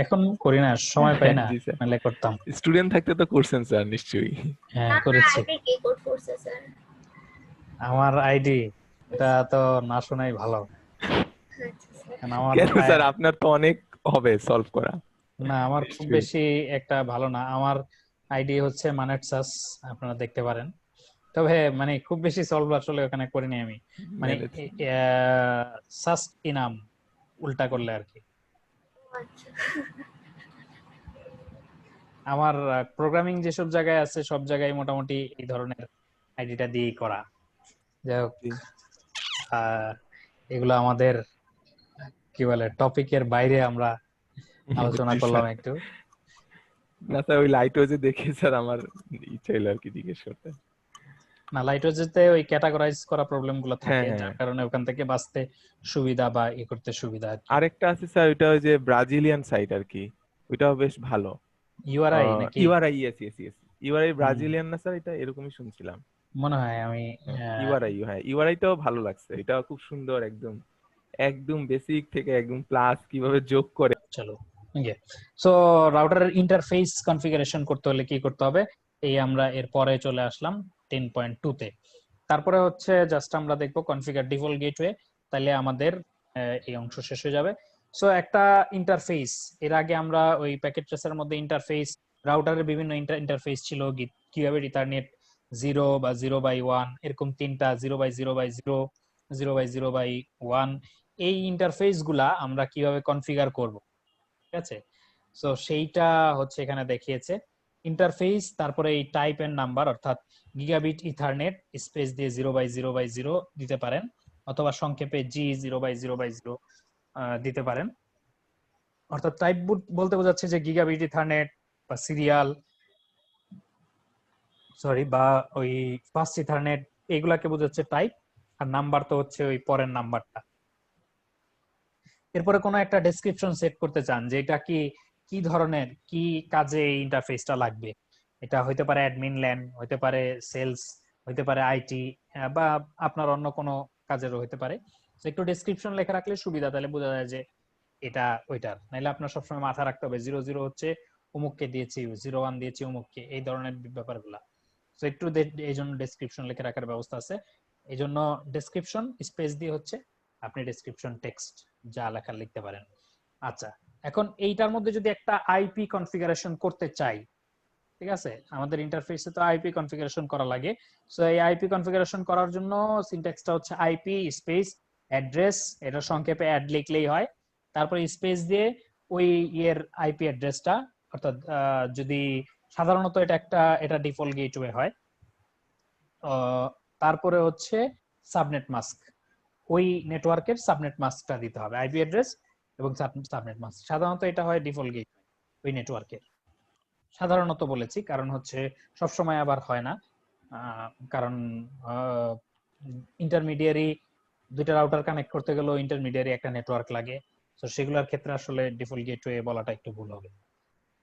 এখন করি না, সময় পাই না, জি স্যার, নাহলে করতাম। স্টুডেন্ট থাকতে তো করছেন স্যার নিশ্চয়ই। হ্যাঁ, আপনার করেছি। আইডি কি কোড ফোর্সে স্যার? আমার আইডি এটা তো না শোনাই ভালো, আচ্ছা স্যার। কারণ আমার কেন স্যার, আপনার তো অনেক হবে সলভ করা না, আমার খুব নিশ্চয়ই। বেশি একটা ভালো না। আমার আইডি হচ্ছে মানেটসাস, আপনারা দেখতে পারেন। তবে মানে খুব বেশি সলভ আসলে ওখানে করিনি আমি, মানে ম্যানেজ, সাস ইনাম উল্টা করলে আর কি। আচ্ছা আমার প্রোগ্রামিং যেসব জায়গায় আছে সব জায়গায় মোটামুটি এই ধরনের আইডিটা দিয়েই করা। যাই হোক, জি। আহ, এগুলো আমাদের কি বলে টপিকের বাইরে আমরা আলোচনা জি করলাম স্যার, একটু। না স্যার ওই লাইট ওয়েজে দেখে স্যার আমার ইচ্ছা হলো আর কি জিজ্ঞেস করতে। না, লাইটওয়েজেতে ওই ক্যাটাগরাইজ করা প্রবলেম গুলো হ্যাঁ থাকে, হ্যাঁ, যার কারণে ওখান থেকে বাঁচতে সুবিধা বা ই করতে সুবিধা আর কি। আরেকটা আছে স্যার, ওইটা ওই যে ব্রাজিলিয়ান সাইট আর কি, ওইটাও বেশ ভালো। ইউআরআই নাকি? URI, yes yes yes, URI hmm, Brazilian না স্যার, এটা এরকমই শুনছিলাম। মনে হয় আমি ইউআরআই, হ্যাঁ ইউআরআইটাও ভালো লাগছে, এটাও খুব সুন্দর, একদম একদম বেসিক থেকে একদম প্লাস কিভাবে যোগ করে। চলো ওকে। সো রাউটারের ইন্টারফেস কনফিগারেশন করতে হলে কি করতে হবে, এই আমরা এর পরে চলে আসলাম 10.2 তে। তারপরে হচ্ছে জাস্ট আমরা দেখবো কনফিগার ডিফল্ট গেটওয়ে, তাহলে আমাদের এই অংশ শেষ হয়ে যাবে। সো একটা ইন্টারফেস, এর আগে আমরা ওই প্যাকেট ট্রেসার মধ্যে ইন্টারফেস, রাউটারের বিভিন্ন ইন্টারফেস ছিল, কিভাবে ইথারনেট 0/0/1 এরকম তিনটা, 0/0/0, 0/0/1, এই ইন্টারফেস গুলা আমরা কিভাবে কনফিগার করব, ঠিক আছে? সো সেইটা হচ্ছে এখানে দেখিয়েছে ইন্টারফেস, তারপরে এই টাইপ এন্ড নাম্বার, অর্থাৎ গিগাবিট ইথারনেট স্পেস দিয়ে 0/0/0 দিতে পারেন, অথবা সংক্ষেপে G0/0/0 দিতে পারেন। অর্থাৎ টাইপ বলতে বোঝাচ্ছে যে গিগাবিট ইথারনেট বা সিরিয়াল, সরি, বা ওই ফাস্ট ইথারনেট, এগুলাকে বোঝাচ্ছে টাইপ। আর নাম্বার তো হচ্ছে ওই পরের নাম্বারটা। এরপরে কোনো একটা ডেসক্রিপশন সেট করতে চান যে এটা কি কি ধরনের কি কাজে এই ইন্টারফেসটা লাগবে। এটা হইতে পারে অ্যাডমিন ল্যান, হইতে পারে সেলস, হইতে পারে আইটি, বা আপনার অন্য কোনো কাজেরও হইতে পারে। তো একটু ডেসক্রিপশন লেখা রাখলে সুবিধা, তাহলে বোঝা যায় যে এটা ওইটার। নাইলে আপনার সবসময় মাথা রাখতে হবে 00 হচ্ছে অমুককে দিয়েছি, 01 দিয়েছি অমুককে, এই ধরনের ব্যাপারগুলা। তো একটু এই জন্য ডেসক্রিপশন লিখে রাখার ব্যবস্থা আছে। এই জন্য ডেসক্রিপশন স্পেস দিয়ে হচ্ছে আপনি ডেসক্রিপশন টেক্সট যা লেখা লিখতে পারেন। আচ্ছা, এখন এইটার মধ্যে যদি একটা আইপি কনফিগারেশন করতে চাই, ঠিক আছে, আমাদের ইন্টারফেসে তো আইপি কনফিগারেশন করা লাগে। সো এই আইপি কনফিগারেশন করার জন্য সিনট্যাক্সটা হচ্ছে আইপি স্পেস অ্যাড্রেস, এটা সংক্ষেপে অ্যাড লিখলেই হয়। তারপর স্পেস দিয়ে ওই ইয়ের আইপি অ্যাড্রেসটা, অর্থাৎ যদি সাধারণত এটা ডিফল্ট গেটওয়ে হয়। তারপরে হচ্ছে সাবনেট মাস্ক, ওই নেটওয়ার্কের সাবনেট মাস্কটা দিতে হবে, আইপি অ্যাড্রেস এবং সাবনেট মাস্ক। সাধারণত এটা হয় ডিফল্ট গেটওয়ে ওই নেটওয়ার্কের, সাধারণত বলেছি কারণ হচ্ছে সবসময় আবার হয় না, কারণ ইন্টারমিডিয়ারি দুইটা রাউটার কানেক্ট করতে গেলেও ইন্টারমিডিয়ারি একটা নেটওয়ার্ক লাগে, তো সেগুলোর ক্ষেত্রে আসলে ডিফল্ট গেটওয়ে বলাটা একটু ভুল হবে।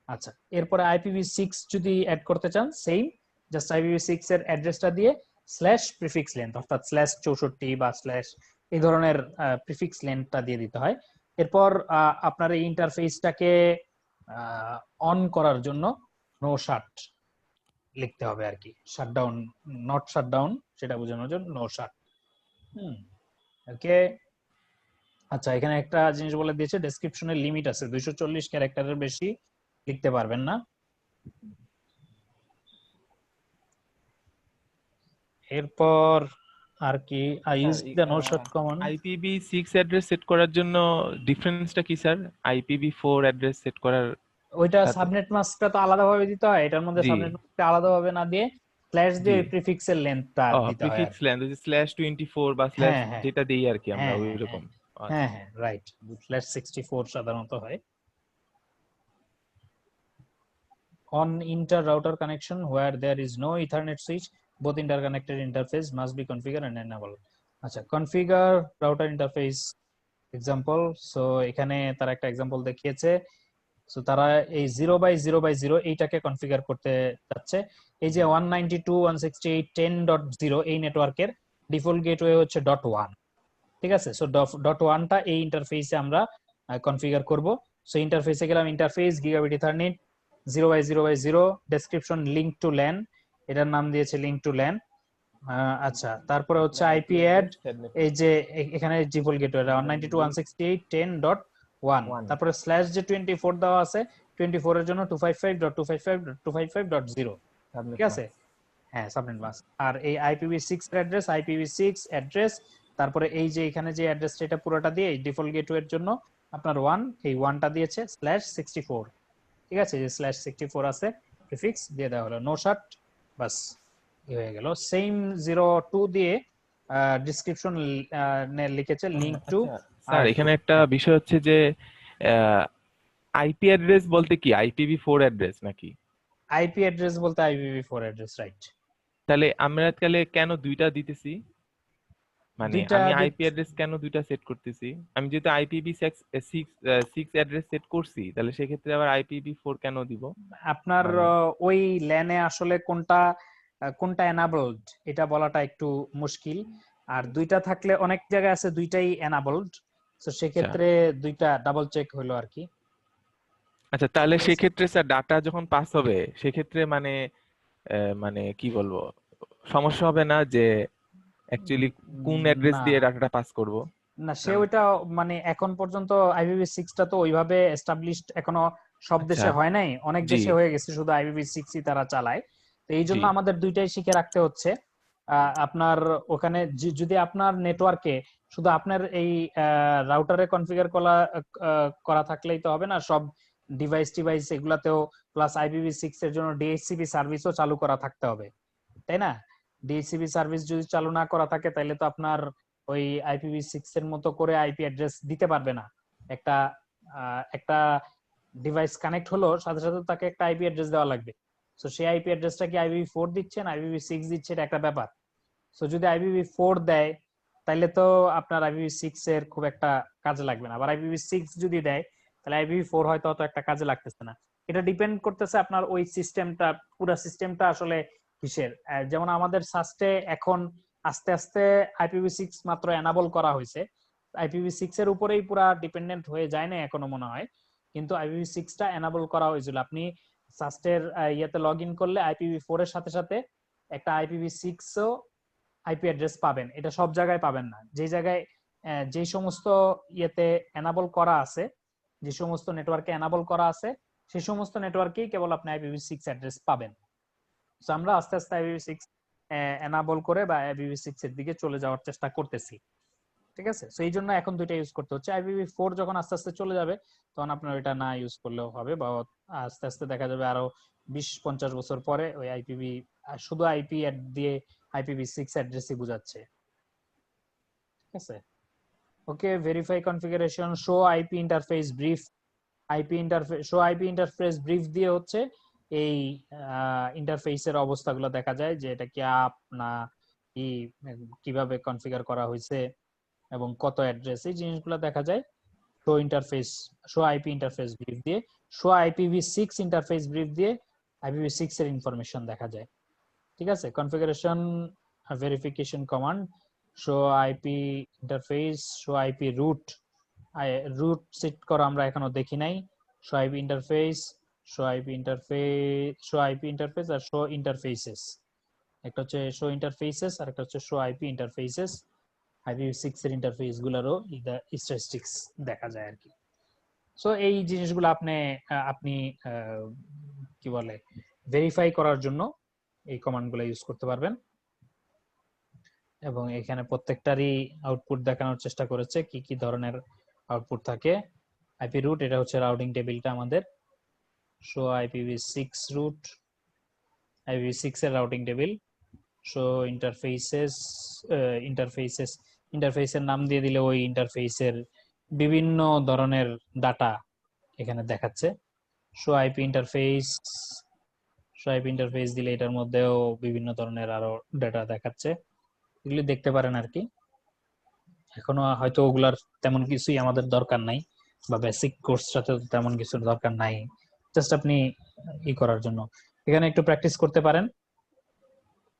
আচ্ছা, এরপরে IPv6 যদি অ্যাড করতে চান, সেম জাস্ট IPv6 এর অ্যাড্রেসটা দিয়ে স্ল্যাশ প্রিফিক্স লেন্থ, অর্থাৎ স্ল্যাশ 64 বা স্ল্যাশ এই ধরনের প্রিফিক্স লেন্থটা দিয়ে দিতে হয়। এরপর আপনার এই ইন্টারফেসটাকে অন করার জন্য নো শাট লিখতে হবে আর কি, শাটডাউন, নট শাটডাউন সেটা বোঝানোর জন্য নো শাট। ওকে। আচ্ছা, এখানে একটা জিনিস বলে দিয়েছে, ডেসক্রিপশনের লিমিট আছে, 240 ক্যারেক্টারের বেশি লিখতে পারবেন না। এরপর আর কি, I use the no shut command. IPv6 address set করার জন্য ডিফারেন্সটা কি স্যার IPv4 অ্যাড্রেস সেট করার ওইটা সাথে? সাবনেট মাস্কটা তো আলাদাভাবে দিতে হয়, এটার মধ্যে জি সাবনেট মাস্কটা আলাদাভাবে না দিয়ে স্ল্যাশ দিয়ে জি ওই প্রিফিক্সের লেন্থটা দিতে হয় আর প্রিফিক্স কি। লেন্থ ওই যে /24 বা স্ল্যাশ হ্যাঁ হ্যাঁ যেটা দেই আর কি আমরা হ্যাঁ ওই হ্যাঁ রকম। হ্যাঁ আচ্ছা হ্যাঁ রাইট, /64 সাধারণত হয়। On inter-router connection where there is no Ethernet switch, both interconnected interface must be configured and enabled. আচ্ছা, configure router interface example. So এখানে তারা একটা এক্সাম্পল দেখিয়েছে। সো তারা এই 0/0/0 এইটাকে কনফিগার করতে যাচ্ছে। এই যে 192.168.10.0 এই নেটওয়ার্কের ডিফল্ট গেটওয়ে হচ্ছে .1, ঠিক আছে। সো .1টা এই ইন্টারফেসে আমরা কনফিগার করব। সো ইন্টারফেসে গেলাম, interface gigabit ethernet 0/0/0, description link to LAN, এটার নাম দিয়েছে লিংক টু ল্যান। আচ্ছা, তারপরে হচ্ছে আইপি অ্যাড, এই যে এখানে ডিফল্ট গেটওয়ে 192.168.10.1, তারপরে স্ল্যাশ যে 24 দেওয়া আছে, 24 এর জন্য 255.255.255.0, ঠিক আছে। হ্যাঁ, সাবনেট মাস্ক। আর এই IPv6 এর অ্যাড্রেস, IPv6 অ্যাড্রেস, তারপরে এই যে এখানে যে অ্যাড্রেসটা এটা পুরোটা দিয়ে ডিফল্ট গেটওয়ে এর জন্য আপনার 1, এই 1টা দিয়েছে /64, ঠিক আছে, যে /64 আছে, প্রিফিক্স দিয়ে দেওয়া হলো, নো শাট, বাস হয়ে গেল। সেম 02 দিয়ে ডেসক্রিপশন লিখেছে লিংক টু। স্যার এখানে একটা বিষয় হচ্ছে যে আইপি অ্যাড্রেস বলতে কি IPv4 অ্যাড্রেস নাকি? আইপি অ্যাড্রেস বলতে IPv4 অ্যাড্রেস, রাইট। তাহলে আমরা কেন দুইটা দিতেছি, মানে আমি আইপি অ্যাড্রেস কেন দুইটা সেট করতেছি? আমি যেহেতু IPv6 অ্যাড্রেস সেট করছি, তাহলে সেক্ষেত্রে আবার IPv4 কেন দিব? আপনার ওই ল্যানে আসলে কোনটা এনাবলড এটা বলাটা একটু মুশকিল, আর দুইটা থাকলে অনেক জায়গায় আছে দুইটাই এনাবলড, তো সেক্ষেত্রে দুইটা ডাবল চেক হলো আর কি। আচ্ছা, তাহলে সেক্ষেত্রে স্যার ডাটা যখন পাস হবে সেক্ষেত্রে মানে কি বলবো, সমস্যা হবে না যে অ্যাকচুয়ালি কোন অ্যাড্রেস দিয়ে ডাটাটা পাস করব? না, সে ওইটা মানে এখন পর্যন্ত IPv6 টা তো ওইভাবে এস্টাবলিশড এখনো সব দেশে হয় নাই, অনেক দেশে হয়ে গেছে, শুধু IPv6 ই তারা চালায়। তো এই জন্য আমাদের দুইটাই শিখে রাখতে হচ্ছে। আপনার ওখানে যদি আপনার নেটওয়ার্কে শুধু আপনার এই রাউটারে কনফিগার করা থাকলেই তো হবে না, সব ডিভাইস এগুলাতেও প্লাস IPv6 এর জন্য DHCP সার্ভিসও চালু করা থাকতে হবে, তাই না? DHCP সার্ভিস যদি চালু না করা থাকে তাহলে তো আপনার ওই IPv6 এর মতো করে আইপি অ্যাড্রেস দিতে পারবে না। একটা ডিভাইস কানেক্ট হলো, সাথে সাথে তাকে একটা আইপি অ্যাড্রেস দেওয়া লাগবে। সো সেই আইপি অ্যাড্রেসটা কি IPv4 দিচ্ছে না IPv6 দিচ্ছে, এটা একটা ব্যাপার। সো যদি IPv4 দেয় তাহলে তো আপনার IPv6 এর খুব একটা কাজে লাগবে না, আবার IPv6 যদি দেয় তাহলে IPv4 হয়তো অত একটা কাজে লাগতেছে না। এটা ডিপেন্ড করতেছে আপনার ওই সিস্টেমটা, পুরো সিস্টেমটা আসলে কিসের। যেমন আমাদের সাস্টে এখন আস্তে আস্তে IPv6 মাত্র এনাবল করা হয়েছে, IPv6 এর উপরেই পুরা ডিপেন্ডেন্ট হয়ে যায় না এখনো মনে হয়, কিন্তু IPv6 টা এনাবল করা হয়েছিল। আপনি সাস্টের ইয়েতে লগ ইন করলে IPv4 এর সাথে সাথে একটা IPv6 ও আইপি অ্যাড্রেস পাবেন, এটা সব জায়গায় পাবেন না। যে জায়গায় যে সমস্ত ইয়েতে এনাবল করা আছে, যে সমস্ত নেটওয়ার্কে এনাবল করা আছে, সেই সমস্ত নেটওয়ার্কেই কেবল আপনি IPv6 অ্যাড্রেস পাবেন। সো আমরা আস্তে আস্তে IPv6 এনাবল করে বা IPv6 এর দিকে চলে যাওয়ার চেষ্টা করতেছি, ঠিক আছে। সো এই জন্য এখন দুইটা ইউজ করতে হচ্ছে। IPv4 যখন আস্তে আস্তে চলে যাবে তখন আপনার এটা না ইউজ করলেও হবে, বা আস্তে আস্তে দেখা যাবে আরো 20-50 বছর পরে ওই শুধু আইপি দিয়ে IPv6 অ্যাড্রেসই বোঝাচ্ছে, ঠিক আছে। Okay, verify configuration, show IP interface brief. Show IP interface brief দিয়ে হচ্ছে এই ইন্টারফেসের অবস্থাগুলো দেখা যায়, যে এটা কি আপ না কি, কিভাবে কনফিগার করা হয়েছে এবং কত অ্যাড্রেস, এই জিনিসগুলো দেখা যায় শো আইপি ইন্টারফেস ব্রিফ দিয়ে। শো IPv6 ইন্টারফেস ব্রিফ দিয়ে IPv6 এর ইনফরমেশন দেখা যায়, ঠিক আছে। Configuration verification command, show IP interface, show IP route. Route set করা আমরা এখনো দেখি নাই। Show IP interface, show IP interface আর শো ইন্টারফেসেস। একটা হচ্ছে শো ইন্টারফেসেস আর একটা হচ্ছে শো আইপি ইন্টারফেসেস। IPv6 এর ইন্টারফেস গুলারও স্ট্যাটিস্টিক্স দেখা যায় আর কি। সো এই জিনিসগুলো আপনি কি বলে ভেরিফাই করার জন্য এই কমান্ডগুলো ইউজ করতে পারবেন। এবং এখানে প্রত্যেকটারই আউটপুট দেখানোর চেষ্টা করেছে কি কি ধরনের আউটপুট থাকে। আইপি রুট, এটা হচ্ছে রাউটিং টেবিলটা আমাদের। শো IPv6 রুট, IPv6 এর রাউটিং টেবিল। শো ইন্টারফেসের নাম দিয়ে দিলে ওই ইন্টারফেসের বিভিন্ন ধরনের ডাটা এখানে দেখাচ্ছে। শো আইপি ইন্টারফেস দিলে এটার মধ্যেও বিভিন্ন ধরনের আরো ডাটা দেখাচ্ছে, এগুলি দেখতে পারেন আর কি। এখনো হয়তো ওগুলার তেমন কিছুই আমাদের দরকার নাই, বা বেসিক কোর্সটাতে তেমন কিছু দরকার নাই, জাস্ট আপনি করার জন্য এখানে একটু প্র্যাকটিস করতে পারেন,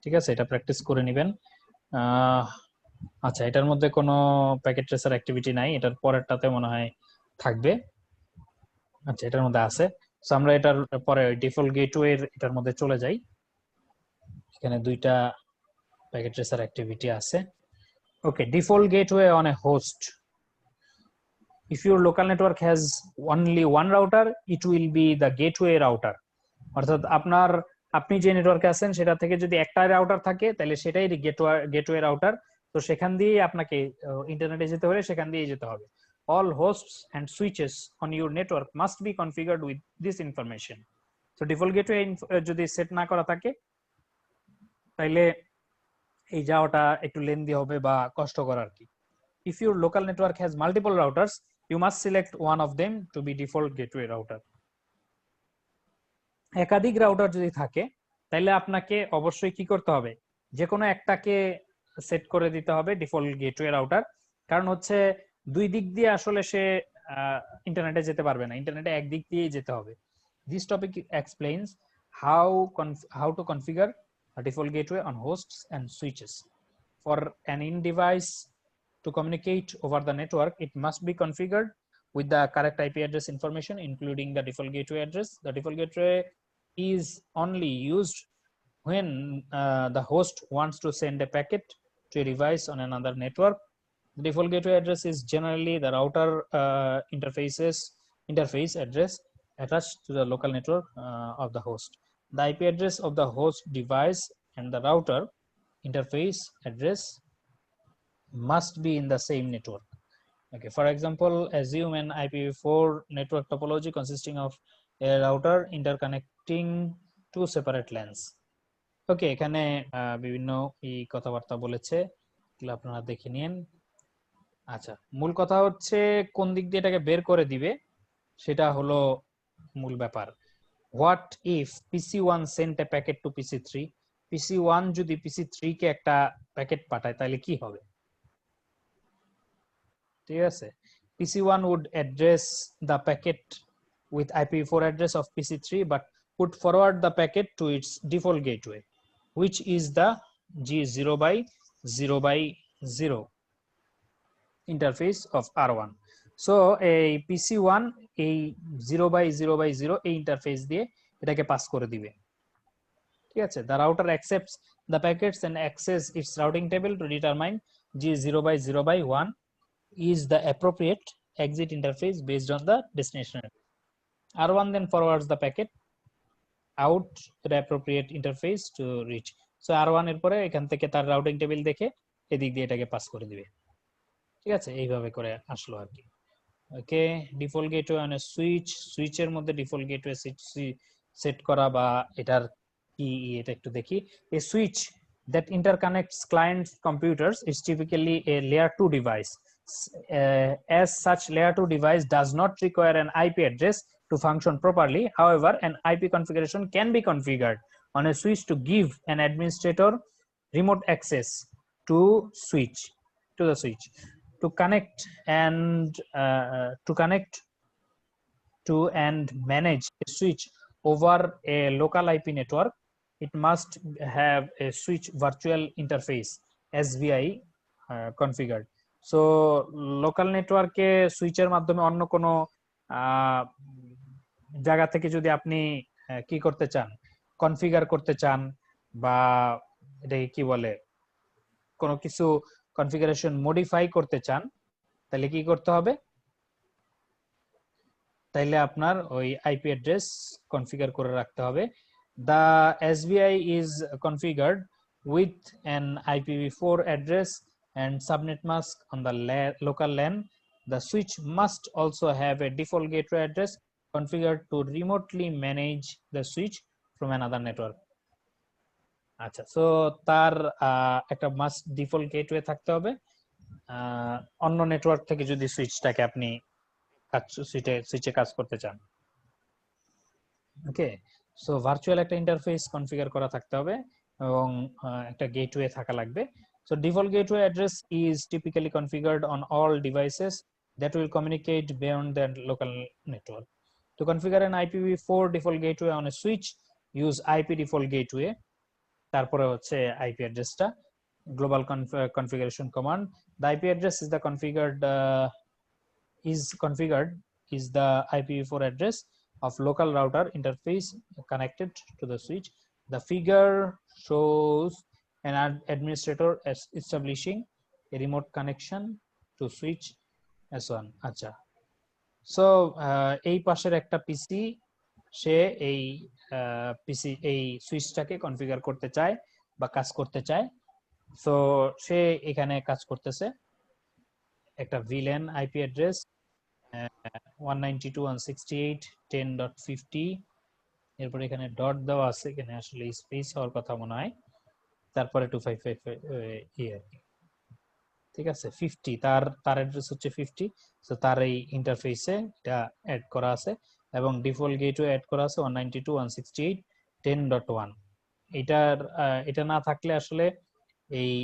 ঠিক আছে। এটা প্র্যাকটিস করে নেবেন। আচ্ছা, এটার মধ্যে কোনো প্যাকেট ট্রেসার অ্যাক্টিভিটি নাই, এটার পরেরটাতে মনে হয় থাকবে। আচ্ছা, এটার মধ্যে আছে। সো আমরা এটার পরে ডিফল্ট গেটওয়ে এটার মধ্যে চলে যাই। এখানে দুইটা প্যাকেট ট্রেসার অ্যাক্টিভিটি আছে। Okay, default gateway on a host. If your local network has only one router, it will be the gateway router. অর্থাৎ আপনি যে নেটওয়ার্কে আছেন সেটা থেকে যদি একটা রাউটার থাকে তাহলে সেটাই গেটওয়ে রাউটার। তো সেখান দিয়ে আপনাকে ইন্টারনেটে যেতে হলে সেখান দিয়ে যেতে হবে। All hosts and switches on your network must be configured with this information. So default gateway যদি সেট না করা থাকে তাহলে এই যাওয়াটা একটু লেন্দি হবে বা কষ্টকর আর কি। If your local network has multiple routers, you must select one of them to be default gateway router. একাধিক রাউটার যদি থাকে তাহলে আপনাকে অবশ্যই কি করতে হবে, যে কোনো একটাকে সেট করে দিতে হবে ডিফল্ট গেটওয়ে রাউটার। কারণ হচ্ছে দুই দিক দিয়ে আসলে সে ইন্টারনেটে যেতে পারবে না, ইন্টারনেটে একদিক দিয়েই যেতে হবে। This topic explains how to configure a default gateway on hosts and switches. For an in-device to communicate over the network, it must be configured with the correct IP address information, including the default gateway address. The default gateway is only used when the host wants to send a packet to a device on another network. The default gateway address is generally the router interface address attached to the local network of the host. The IP address of the host device and the router interface address must be in the same network. Okay, for example, assume an IPv4 network topology consisting of a router interconnecting two separate LANs. ওকে, এখানে বিভিন্ন কথাবার্তা বলেছে, এগুলো আপনারা দেখে নিন। আচ্ছা, মূল কথা হচ্ছে কোন দিক দিয়ে এটাকে বের করে দিবে সেটা হলো মূল ব্যাপার। What if PC1 sent a packet to PC3? PC1 যদি PC3 কে একটা প্যাকেট পাঠায় তাহলে কি হবে? ঠিক আছে, PC1 would address the packet with IPv4 address of PC3 but would forward the packet to its default gateway, which is the G0x0x0 interface of R1. So a PC1 এই 0x0x0 এই interface দিয়ে এটাকে pass করে দিবে, ঠিক আছে। The router accepts the packets and access its routing table to determine G0x0x1 is the appropriate exit interface based on the destination. R1 then forwards the packet out to the appropriate interface to reach. So R1 এর পরে এখান থেকে তার routing table দেখে এদিক দিয়ে এটাকে pass করে দিবে। ঠিক আছে, এইভাবে করে আসলো আর কি। ওকে, ডিফল্ট গেটওয়ে অন সুইচের মধ্যে ডিফল্ট গেটওয়ে সেট করা বা এটার কি এটা একটু দেখি। এ switch that interconnects client computers is typically a layer 2 device. As such, layer 2 device does not require an IP address to function properly. However, an IP configuration can be configured on a switch to give an administrator remote access to the switch to connect to and manage a switch over a local IP network. It must have a switch virtual interface SVI configured. So local নেটওয়ার্কে সুইচের মাধ্যমে অন্য কোনো জায়গা থেকে যদি আপনি কি করতে চান, কনফিগার করতে চান বা এটাকে কি বলে কোনো কিছু কনফিগারেশন মডিফাই করতে চান, তাহলে কি করতে হবে? তাইলে আপনার ওই আইপি অ্যাড্রেস কনফিগার করে রাখতে হবে। The SVI is configured with an IPv4 address and subnet mask on the local LAN. The switch must also have a default gateway address configured to remotely manage the switch from another network. আচ্ছা, so তার একটা must default gateway থাকতে হবে অন্য network থেকে যদি সুইচটাকে আপনি সুইচে কাজ করতে চান। ওকে, সো ভার্চুয়াল একটা ইন্টারফেস কনফিগার করা থাকতে হবে এবং একটা গেটওয়ে থাকা লাগবে। So default gateway address is typically configured on all devices that will communicate beyond the local network. To configure an IPv4 default gateway on a switch use IP default gateway, তারপরে হচ্ছে IP অ্যাড্রেসটা global configuration command. The IP address is the configured is the IPv4 address of local router interface connected to the switch. The figure shows an administrator establishing a remote connection to switch S1. আচ্ছা, so এই পাশের একটা পিসি সে এই এই সুইচটাকে configure করতে চায় বা কাজ করতে চায়। সো সে এখানে কাজ করতেছে একটা ভিলেন আইপি অ্যাড্রেস 192.168.10.50, এরপর এখানে ডট দেওয়া আছে, এখানে আসলে স্পেস হওয়ার কথা মনে হয়, তারপরে 255 ঠিক আছে 50, তার অ্যাড্রেস হচ্ছে 50। সো তার এই ইন্টারফেসে এটা অ্যাড করা আছে এবং ডিফল্ট গেটওয়ে অ্যাড করা আছে 192.168.10.1। এটা না থাকলে আসলে এই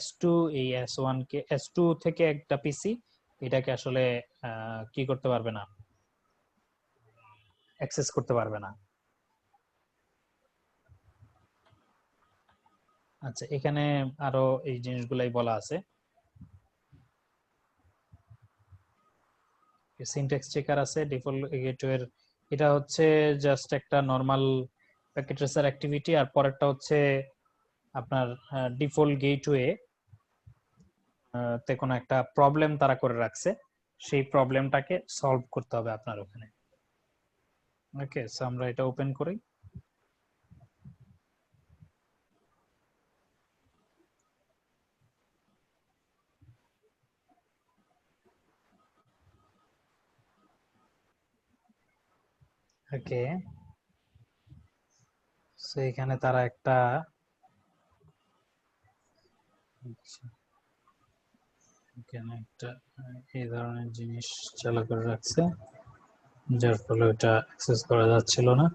S2 এই S1 কে S2 থেকে একটা পিসি এটাকে আসলে কি করতে পারবে না, অ্যাক্সেস করতে পারবে না। আচ্ছা, এখানে আরো এই জিনিসগুলাই বলা আছে। সিনট্যাক্স চেকার আছে ডিফল্ট গেটওয়ের, এটা হচ্ছে জাস্ট একটা নরমাল প্যাকেট ট্রেসার অ্যাক্টিভিটি, আর পরেরটা হচ্ছে আপনার ডিফল্ট গেটওয়ে তে কোনো একটা প্রবলেম তারা করে রাখছে, সেই প্রবলেমটাকে সলভ করতে হবে আপনার ওখানে। ওকে, সো আমরা এটা ওপেন করি। ওকে, সো এখানে তারা একটা এখানে একটা এই ধরনের জিনিস চালু করে রাখছে, যার ফলে ওটা অ্যাক্সেস করা যাচ্ছিল না।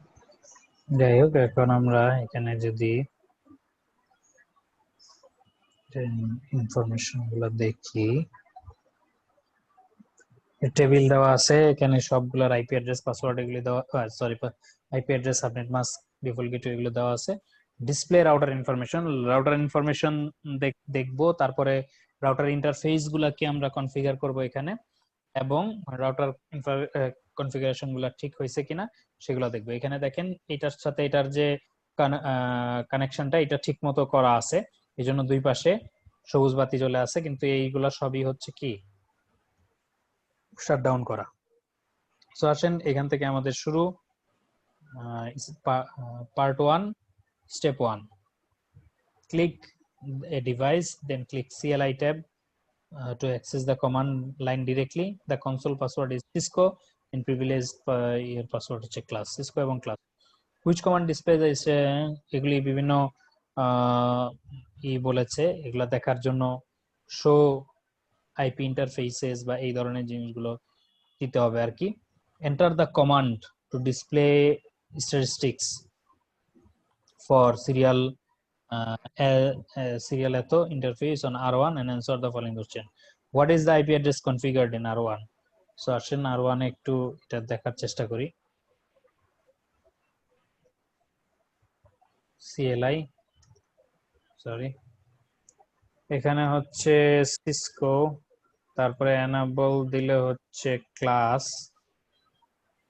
যাই হোক, এখন আমরা এখানে যদি ইনফরমেশন গুলো দেখি, টেবিল দেওয়া আছে এখানে সবগুলোর আইপি অ্যাড্রেস পাসওয়ার্ড এগুলো দেওয়া, sorry IP address subnet mask default gateway এগুলো দেওয়া আছে। ডিসপ্লে রাউটার ইনফরমেশন দেখবো, তারপরে রাউটার ইন্টারফেস গুলাকে আমরা কনফিগার করব এখানে এবং রাউটার কনফিগারেশন গুলা ঠিক হয়েছে কিনা সেগুলো দেখবো। এখানে দেখেন এটার সাথে এটার যে কানেকশনটা এটা ঠিক মতো করা আছে, এই জন্য দুই পাশে সবুজ বাতি জ্বলে আছে, কিন্তু এইগুলা সবই হচ্ছে কি শাটডাউন করা। সো আসেন এখান থেকে আমাদের শুরু। Part 1, step 1, click a device, then click CLI tab to access the command line directly. The console password is Cisco and privileged your password হচ্ছে class Cisco এবং class. Which command displays is এগুলি বিভিন্ন বলেছে, এগুলা দেখার জন্য show IP interfaces বা এই ধরনের জিনিসগুলো দিতে হবে আর কি। Enter the command to display statistics for serial at interface on R1 and answer the following question. What is the IP address configured in R1? So আসেন R1 এ একটু এটা দেখার চেষ্টা করি। CLI সরি, এখানে হচ্ছে সিসকো, তারপরে এনাবল দিলে হচ্ছে ক্লাস,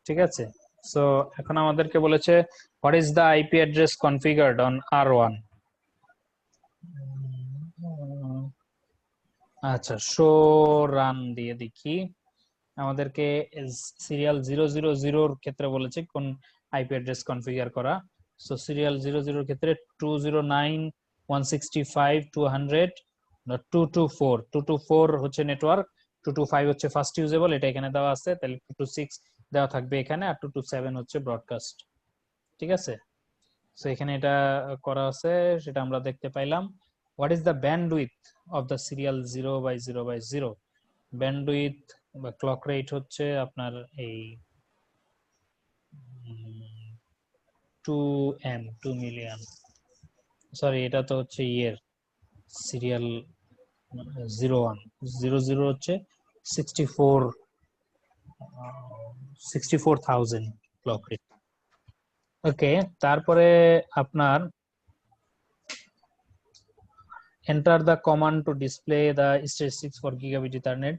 ঠিক আছে। সো এখন আমাদেরকে বলেছে what is the IP address configured on R1। আচ্ছা, শো রান দিয়ে দেখি। আমাদেরকে সিরিয়াল 000 এর ক্ষেত্রে বলেছে কোন আইপি অ্যাড্রেস কনফিগার করা। সো সিরিয়াল 00 এর ক্ষেত্রে 209.165.200.224 হচ্ছে নেটওয়ার্ক, 225 হচ্ছে ফার্স্ট ইউজেবল, এটা এখানে দেওয়া আছে, তাহলে 226 দেওয়া থাকবে এখানে, আর 227 হচ্ছে ব্রডকাস্ট, ঠিক আছে। সো এখানে এটা করা আছে, সেটা আমরা দেখতে পাইলাম। What is the bandwidth of the serial 0/0/0? Bandwidth বা ক্লক রেট হচ্ছে আপনার এই 2 মিলিয়ন, সরি এটা তো হচ্ছে ইয়ের সিরিয়াল 0100 হচ্ছে 64,000 ক্লক রেট। ওকে, তারপরে আপনার enter the command to display the statistics for gigabit ethernet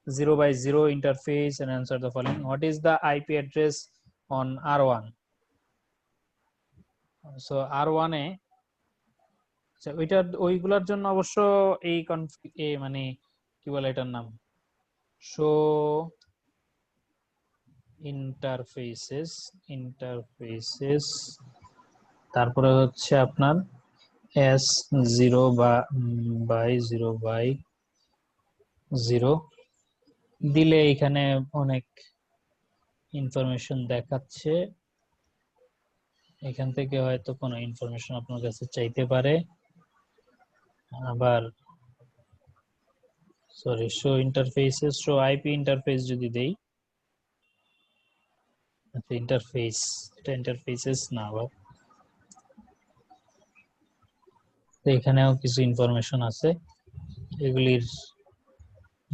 0/0 interface and answer the following. What is the IP address on R1? So R1 এ ওইটা ওইগুলোর জন্য অবশ্য এই মানে কি বলে এটার নাম, শো ইন্টারফেসেস, তারপরে হচ্ছে আপনার S0/0/0 দিলে এখানে অনেক ইনফরমেশন দেখাচ্ছে, এখান থেকে হয়তো কোনো ইনফরমেশন আপনার কাছে চাইতে পারে। আবার sorry, show interfaces, show IP interface যদি দেই, আচ্ছা ইন্টারফেস, এটা ইন্টারফেসেস না, আবার এখানেও কিছু ইনফরমেশন আছে, এগুলির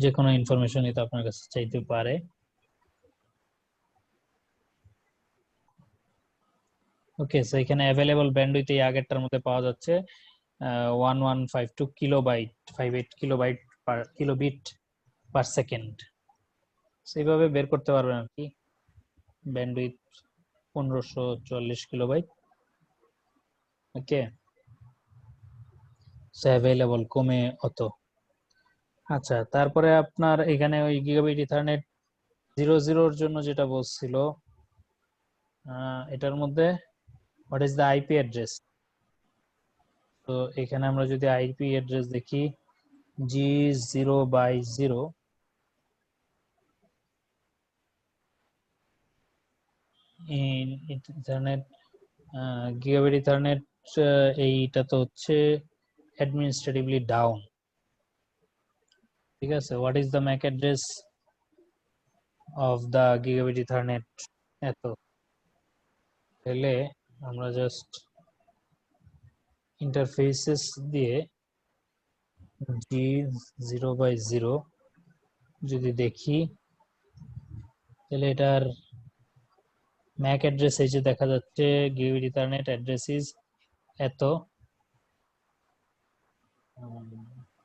যে কোনো ইনফরমেশন এটা আপনার কাছে চাইতে পারে। ওকে, সো এখানে অ্যাভেলেবল ব্যান্ডউইথ এই আগেরটার মধ্যে পাওয়া যাচ্ছে 1152 কিলোবাইট, 58 কিলোবিট পার সেকেন্ড। সেইভাবে বের করতে পারবেন আর কি, ব্যান্ডউইথ 1544 কিলোবাইট। ওকে, সো অ্যাভেলেবল কমে অত। আচ্ছা, তারপরে আপনার এখানে ওই গিগাবিট ইথারনেট 00 এর জন্য যেটা বলছিল, এটার মধ্যে what is the IP address? তো এখানে আমরা যদি আইপি অ্যাড্রেস দেখি G0/0 in ethernet, gigabit ethernet, এইটা তো হচ্ছে অ্যাডমিনিস্ট্রেটিভলি ডাউন, ঠিক আছে। What is the Mac address of the gigabit ethernet? এত তাহলে আমরা জাস্ট ইন্টারফেসেস দিয়ে G0/0 যদি দেখি, তাহলে এটার ম্যাক অ্যাড্রেস এই যে দেখা যাচ্ছে, গিগাবিট ইথারনেট অ্যাড্রেস ইজ এত,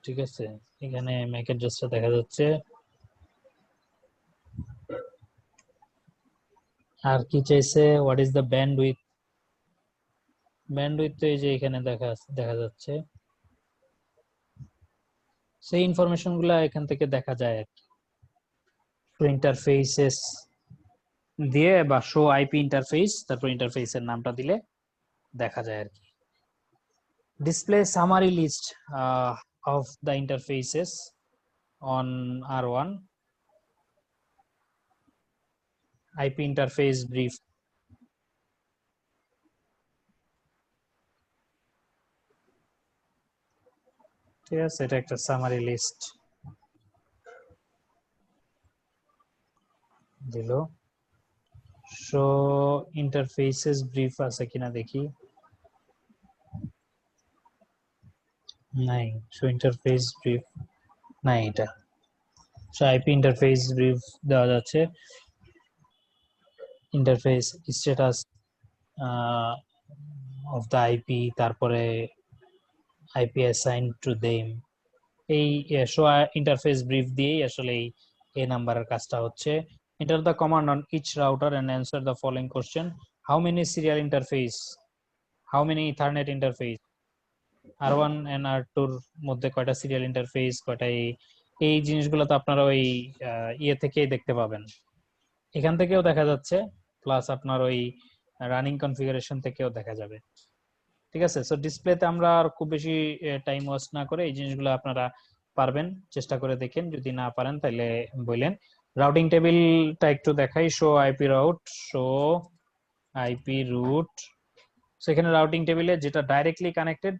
ঠিক আছে। এখানে ম্যাক অ্যাড্রেসটা দেখা যাচ্ছে। আর কি চাইছে, what is the bandwidth? Bandwidth তো এই যে এখানে দেখা যাচ্ছে, সেই ইনফরমেশন গুলা এখান থেকে দেখা যায় আর কি। ইন্টারফেসেস দিয়ে বা শো আইপি ইন্টারফেস, তারপর ইন্টারফেসের নামটা দিলে দেখা যায় আর কি। Display summary list of the interfaces on R1, IP interface brief. ঠিক আছে, এটা একটা সামারি লিস্ট দিল। শো ইন্টারফেসেস ব্রিফ আছে কিনা দেখি, নাই। শো ইন্টারফেস ব্রিফ নাই এটা। সো আইপি ইন্টারফেস ব্রিফ দেওয়া যাচ্ছে, interface status of the IP, তারপরে আইপি অ্যাসাইন্ড টু দেম। এই শো ইন্টারফেস ব্রিফ দিয়েই আসলে এই নাম্বারের কাজটা হচ্ছে। Enter the command on each router and answer the following question: how many serial interface, how many ethernet interface, R1 and R2 এর মধ্যে কয়টা সিরিয়াল ইন্টারফেস, কয়টা এই জিনিসগুলো তো আপনারা ওই ইয়ে থেকেই দেখতে পাবেন, এখান থেকেও দেখা যাচ্ছে, প্লাস আপনার ওই রানিং কনফিগারেশন থেকেও দেখা যাবে। ঠিক আছে, সো ডিসপ্লেতে আমরা আর খুব বেশি টাইম ওয়েস্ট না করে এই জিনিসগুলো আপনারা পারবেন, চেষ্টা করে দেখেন, যদি না পারেন তাহলে বললেন। রাউটিং টেবিলটা একটু দেখাই। Show IP route, show IP route. সেখানে রাউটিং টেবিলে যেটা ডাইরেক্টলি কানেক্টেড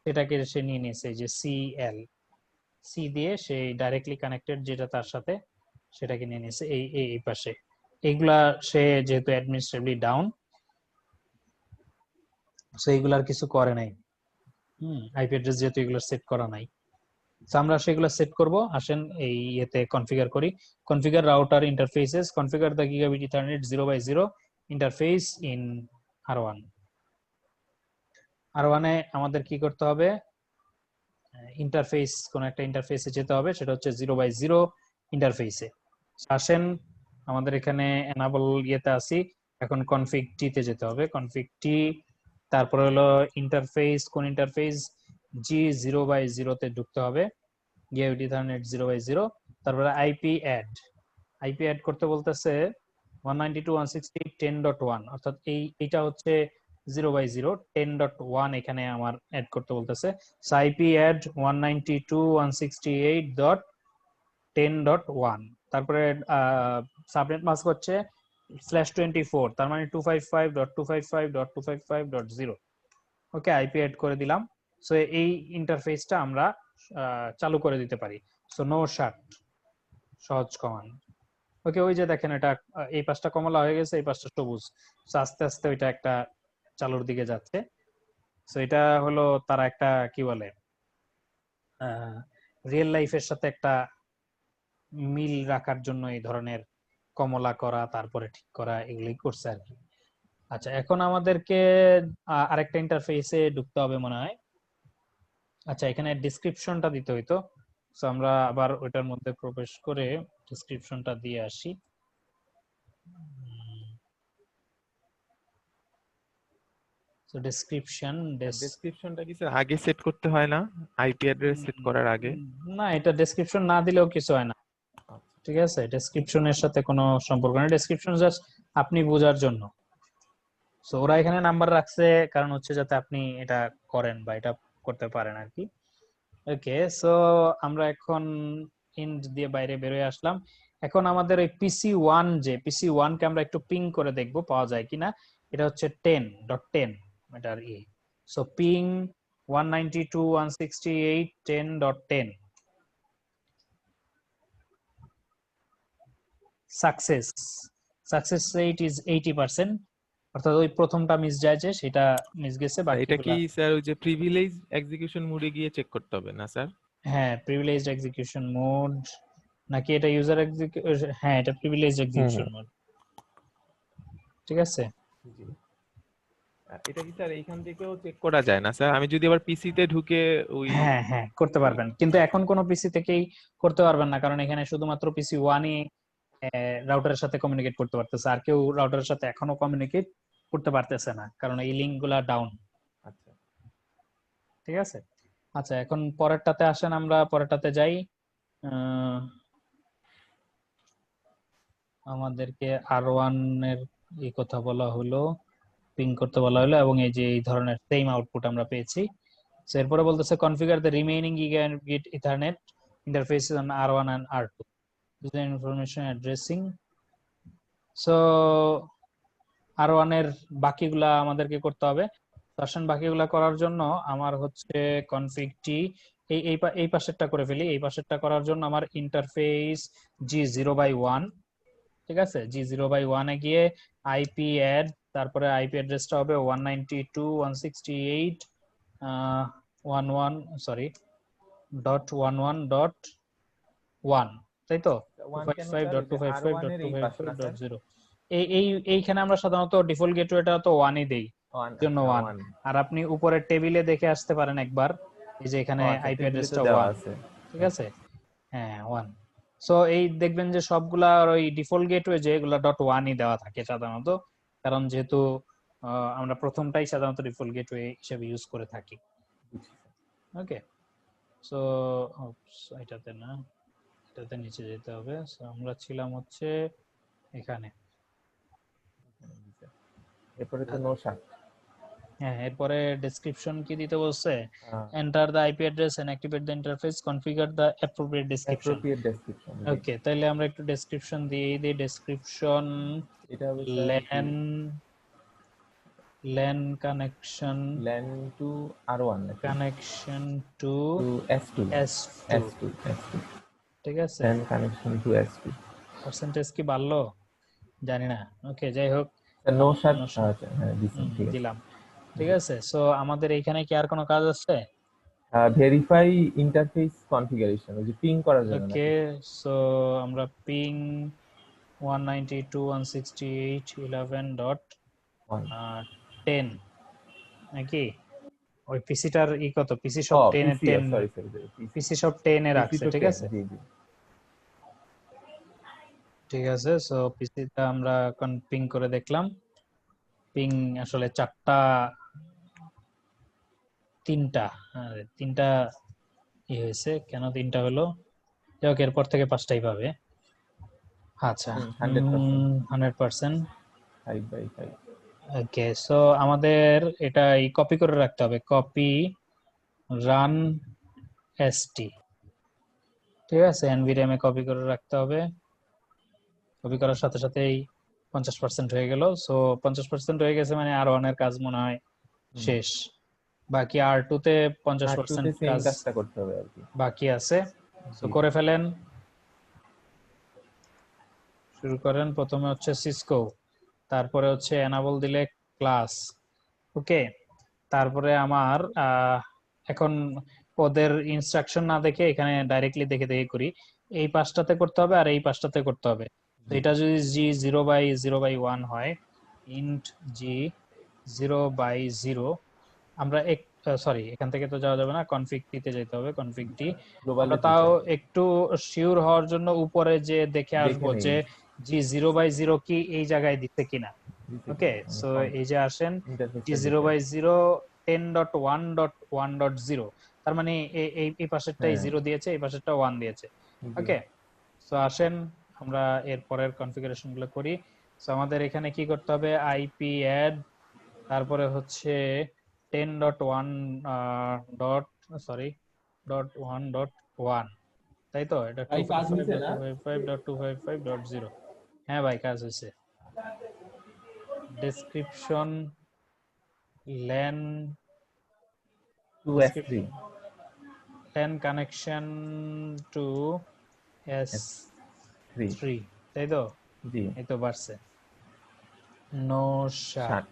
সেটাকে সে নিয়ে নিয়েছে, যে সিএল, সি দিয়ে সে ডাইরেক্টলি কানেক্টেড যেটা তার সাথে সেটাকে নিয়ে নিয়েছে এই এই পাশে। এইগুলা সে যেহেতু অ্যাডমিনিস্ট্রেটিভলি ডাউন, সো এইগুলার কিছু করে নাই। আইপি অ্যাড্রেস যেহেতু এগুলো সেট করা নাই, তো আমরা সেগুলো সেট করব। আসেন এই ইয়েতে কনফিগার করি। Configure router interfaces, configure the gigabit ethernet 0x0 interface in R1। R1 এ আমাদের কি করতে হবে, ইন্টারফেস, কোন একটা ইন্টারফেসে যেতে হবে, সেটা হচ্ছে 0x0 ইন্টারফেসে। আসেন আমাদের এখানে এনাবল ইয়েতে আসি, এখন কনফিগ টি তে যেতে হবে। কনফিগ টি, তারপরে হলো ইন্টারফেস, কোন ইন্টারফেস, G0x0 তে ঢুকতে হবে, গিগাবিট ইথারনেট 0x0। তারপরে আইপি অ্যাড, আইপি অ্যাড করতে বলতেছে 192.168.10.1, অর্থাৎ এইটা হচ্ছে 0x0, 10.1 এখানে আমার অ্যাড করতে বলতেছে। সো আইপি অ্যাড 192.168.10.1, তারপরে সাবনেট মাস্ক হচ্ছে /24, তার মানে 255.255.255.0। ওকে, আইপি অ্যাড করে দিলাম। সো এই ইন্টারফেসটা আমরা চালু করে দিতে পারি। সো নো শাট, সহজ কমান্ড। ওকে, ওই যে দেখেন এটা এই পাশটা কমলা হয়ে গেছে, এই পাশটা সবুজ। সো আস্তে আস্তে ওইটা একটা চালুর দিকে যাচ্ছে। সো এটা হলো তারা একটা কি বলে রিয়েল লাইফের সাথে একটা মিল রাখার জন্য এই ধরনের কমলা করা, তারপরে ঠিক করা, এগুলি করছে আর কি। আচ্ছা, এখন আমাদেরকে আরেকটা ইন্টারফেসে ঢুকতে হবে মনে হয়। আচ্ছা, এখানে ডেসক্রিপশনটা দিতে হইতো, সো আমরা আবার ওইটার মধ্যে প্রবেশ করে ডেসক্রিপশনটা দিয়ে আসি। সো ডেসক্রিপশনটা কি স্যার আগে সেট করতে হয় না, আইপি অ্যাড্রেস সেট করার আগে? না, এটা ডেসক্রিপশন না দিলেও কিছু হয় না। ঠিক আছে, ডেসক্রিপশনের সাথে কোনো সম্পর্ক নেই, ডেসক্রিপশন জাস্ট আপনি বোঝার জন্য। সো ওরা এখানে নাম্বার রাখছে কারণ হচ্ছে যাতে আপনি এটা করেন বা এটা করতে পারেন আর কি। ওকে, সো আমরা এখন ইন্ড দিয়ে বাইরে বের হয়ে আসলাম। এখন আমাদের ওই PC1, যে PC1 কে আমরা একটু পিং করে দেখব পাওয়া যায় কিনা। এটা হচ্ছে 10.10 এটার so ping 192.168.10.10 success rate is 80%, অর্থাৎ ওই প্রথমটা মিস যায়, যে সেটা মিস গেছে, এটা কি বাকিগুলা। স্যার ওই যে প্রিভিলেজ এক্সিকিউশন মোডে গিয়ে চেক করতে হবে না স্যার? হ্যাঁ, প্রিভিলেজড এক্সিকিউশন মোড, নাকি এটা ইউজার এক্সিকিউশন? হ্যাঁ, এটা প্রিভিলেজড এক্সিকিউশন মোড। ঠিক আছে, এটা কি স্যার এইখান থেকেও চেক করা যায় না স্যার? আমি যদি আবার পিসি তে ঢুকে ওই হ্যাঁ হ্যাঁ করতে পারবেন, কিন্তু এখন কোনো পিসি থেকেই করতে পারবেন না, কারণ এখানে শুধুমাত্র PC1 ই রাউটারের সাথে কমিউনিকেট করতে পারতেছে, আর কেউ রাউটারের সাথে এখনো কমিউনিকেট করতে পারতেছে না, কারণ এই লিংক গুলা ডাউন। আচ্ছা ঠিক আছে, আচ্ছা এখন পরেরটাতে আসেন, আমরা পরেরটাতে যাই। আমাদেরকে R1 এর এই কথা বলা হলো, পিং করতে বলা হলো, এবং এই যে এই ধরনের সেম আউটপুট আমরা পেয়েছি। So এরপরে বলতেছে configure the remaining gigabit ethernet interfaces on R1 and R2 user information addressing. So R1 এর বাকিগুলা আমাদেরকে করতে হবে। আসেন বাকিগুলা করার জন্য আমার হচ্ছে কনফিগটি এই পাশেরটা করে ফেলি। এই পাশেরটা করার জন্য আমার ইন্টারফেস G0/1, ঠিক আছে, G0/1 এ গিয়ে আইপি অ্যাড, তারপরে আইপি অ্যাড্রেসটা হবে 192.168.11.1, তাই তো, 255.255.255.0। এইখানে আমরা সাধারণত ডিফল্ট গেটওয়েটা তো 1ই দেই, জন্য 1। আর আপনি উপরের টেবিলে দেখে আসতে পারেন একবার, এই যে এখানে আইপি অ্যাড্রেসটা 1, ঠিক আছে, হ্যাঁ 1। সো এই দেখবেন যে সবগুলা ওই ডিফল্ট গেটওয়ে যেগুলা .1ই দেওয়া থাকে সাধারণত, কারণ যেহেতু আমরা প্রথমটাই সাধারণত ডিফল্ট গেটওয়ে হিসেবে ইউজ করে থাকি। ওকে, সো এটাতে না, এটাতে নিচে যেতে হবে। সো আমরা ছিলাম হচ্ছে এখানে, এরপরে তো নো শার্ট। হ্যাঁ, এরপরে ডেসক্রিপশন কি দিতে বলছে, enter the IP address and activate the interface, configure the appropriate description. Okay, তাহলে আমরা একটু ডেসক্রিপশন দিয়ে দিই। ডেসক্রিপশন এটা হবে LAN connection, LAN to R1 connection to S2, ঠিক আছে, LAN connection to S2। Percentage কি বাড়লো জানি না। ওকে, যাই হোক, নো শার্ট দিলাম, ঠিক আছে। সো আমাদের এইখানে কি আর কোনো কাজ আছে? ভেরিফাই ইন্টারফেস কনফিগারেশন, ওই যে পিং করার জন্য। ওকে, সো আমরা পিং 192.168.11.10 নাকি ওই পিসিটার ই কত, পিসি সব 10 এর 10, পিসি সব 10 এ রাখছে, ঠিক আছে, ঠিক আছে। সো পিসিটা আমরা এখন পিং করে দেখলাম, পিং আসলে তিনটা ই হয়েছে। কেন তিনটা হলো? যাই হোক, এরপর থেকে 5টাই পাবে। আচ্ছা, 100%। ওকে, সো আমাদের এটা কপি করে রাখতে হবে, কপি রান এসটি, ঠিক আছে, এনভিরাম এ কপি করে রাখতে হবে। কপি করার সাথে সাথেই 50% হয়ে গেল। সো 50% হয়ে গেছে মানে R1 এর কাজ মনে হয় শেষ। বাকি R2 তে 50% কাজটা করতে হবে আর কি, বাকি আছে। তো করে ফেলেন, শুরু করেন। প্রথমে হচ্ছে সিসকো, তারপরে হচ্ছে এনাবল দিলে ক্লাস, ওকে। তারপরে আমার এখন ওদের ইনস্ট্রাকশন না দেখে এখানে ডাইরেক্টলি দেখে দেখে করি। এই পাঁচটাতে করতে হবে আর এই পাঁচটাতে করতে হবে। তো এটা যদি G0/0/1 হয়, ইন্ট G0/0, আমরা সরি, এখান থেকে তো যাওয়া যাবে না, কনফিগ টিতে যেতে হবে। কনফিগ টি আমরা তাও একটু শিওর হওয়ার জন্য উপরে যে দেখে আসবো যে G0/0 কি এই জায়গায় দিতে কিনা। ওকে, সো এই যে আসেন G0/0 10.1.1.0, তার মানে এই পাশেরটাই 0 দিয়েছে, এই পাশেরটা 1 দিয়েছে। ওকে, সো আসেন আমরা এর পরের কনফিগারেশন গুলো করি। সো আমাদের এখানে কি করতে হবে, আইপি অ্যাড, তারপরে হচ্ছে 10.1.1.1, তাই তো, এটা 255.255.255.0। হ্যাঁ ভাই, কাজ হয়েছে। Description LAN connection to S3, তাই তো, এই তো বাড়ছে। নো শার্ট,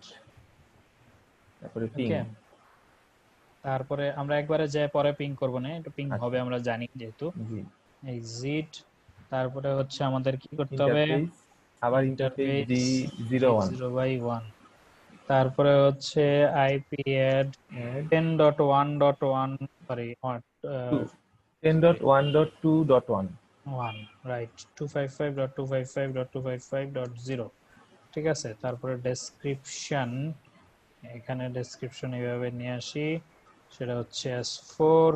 তারপরে আমরা একবারে যে পরে পিং করব না, এটা পিং হবে আমরা জানি যেহেতু। এক্সিট, তারপরে হচ্ছে আমাদের কি করতে হবে, আবার ইন্টারফেস G0/1, তারপরে হচ্ছে আইপি অ্যাড 10.1.1, সরি 10.1.2.1, রাইট, 255.255.255.0, ঠিক আছে। তারপরে ডেসক্রিপশন, এখানে ডেসক্রিপশন এইভাবে নিয়ে আসি, সেটা হচ্ছে S4,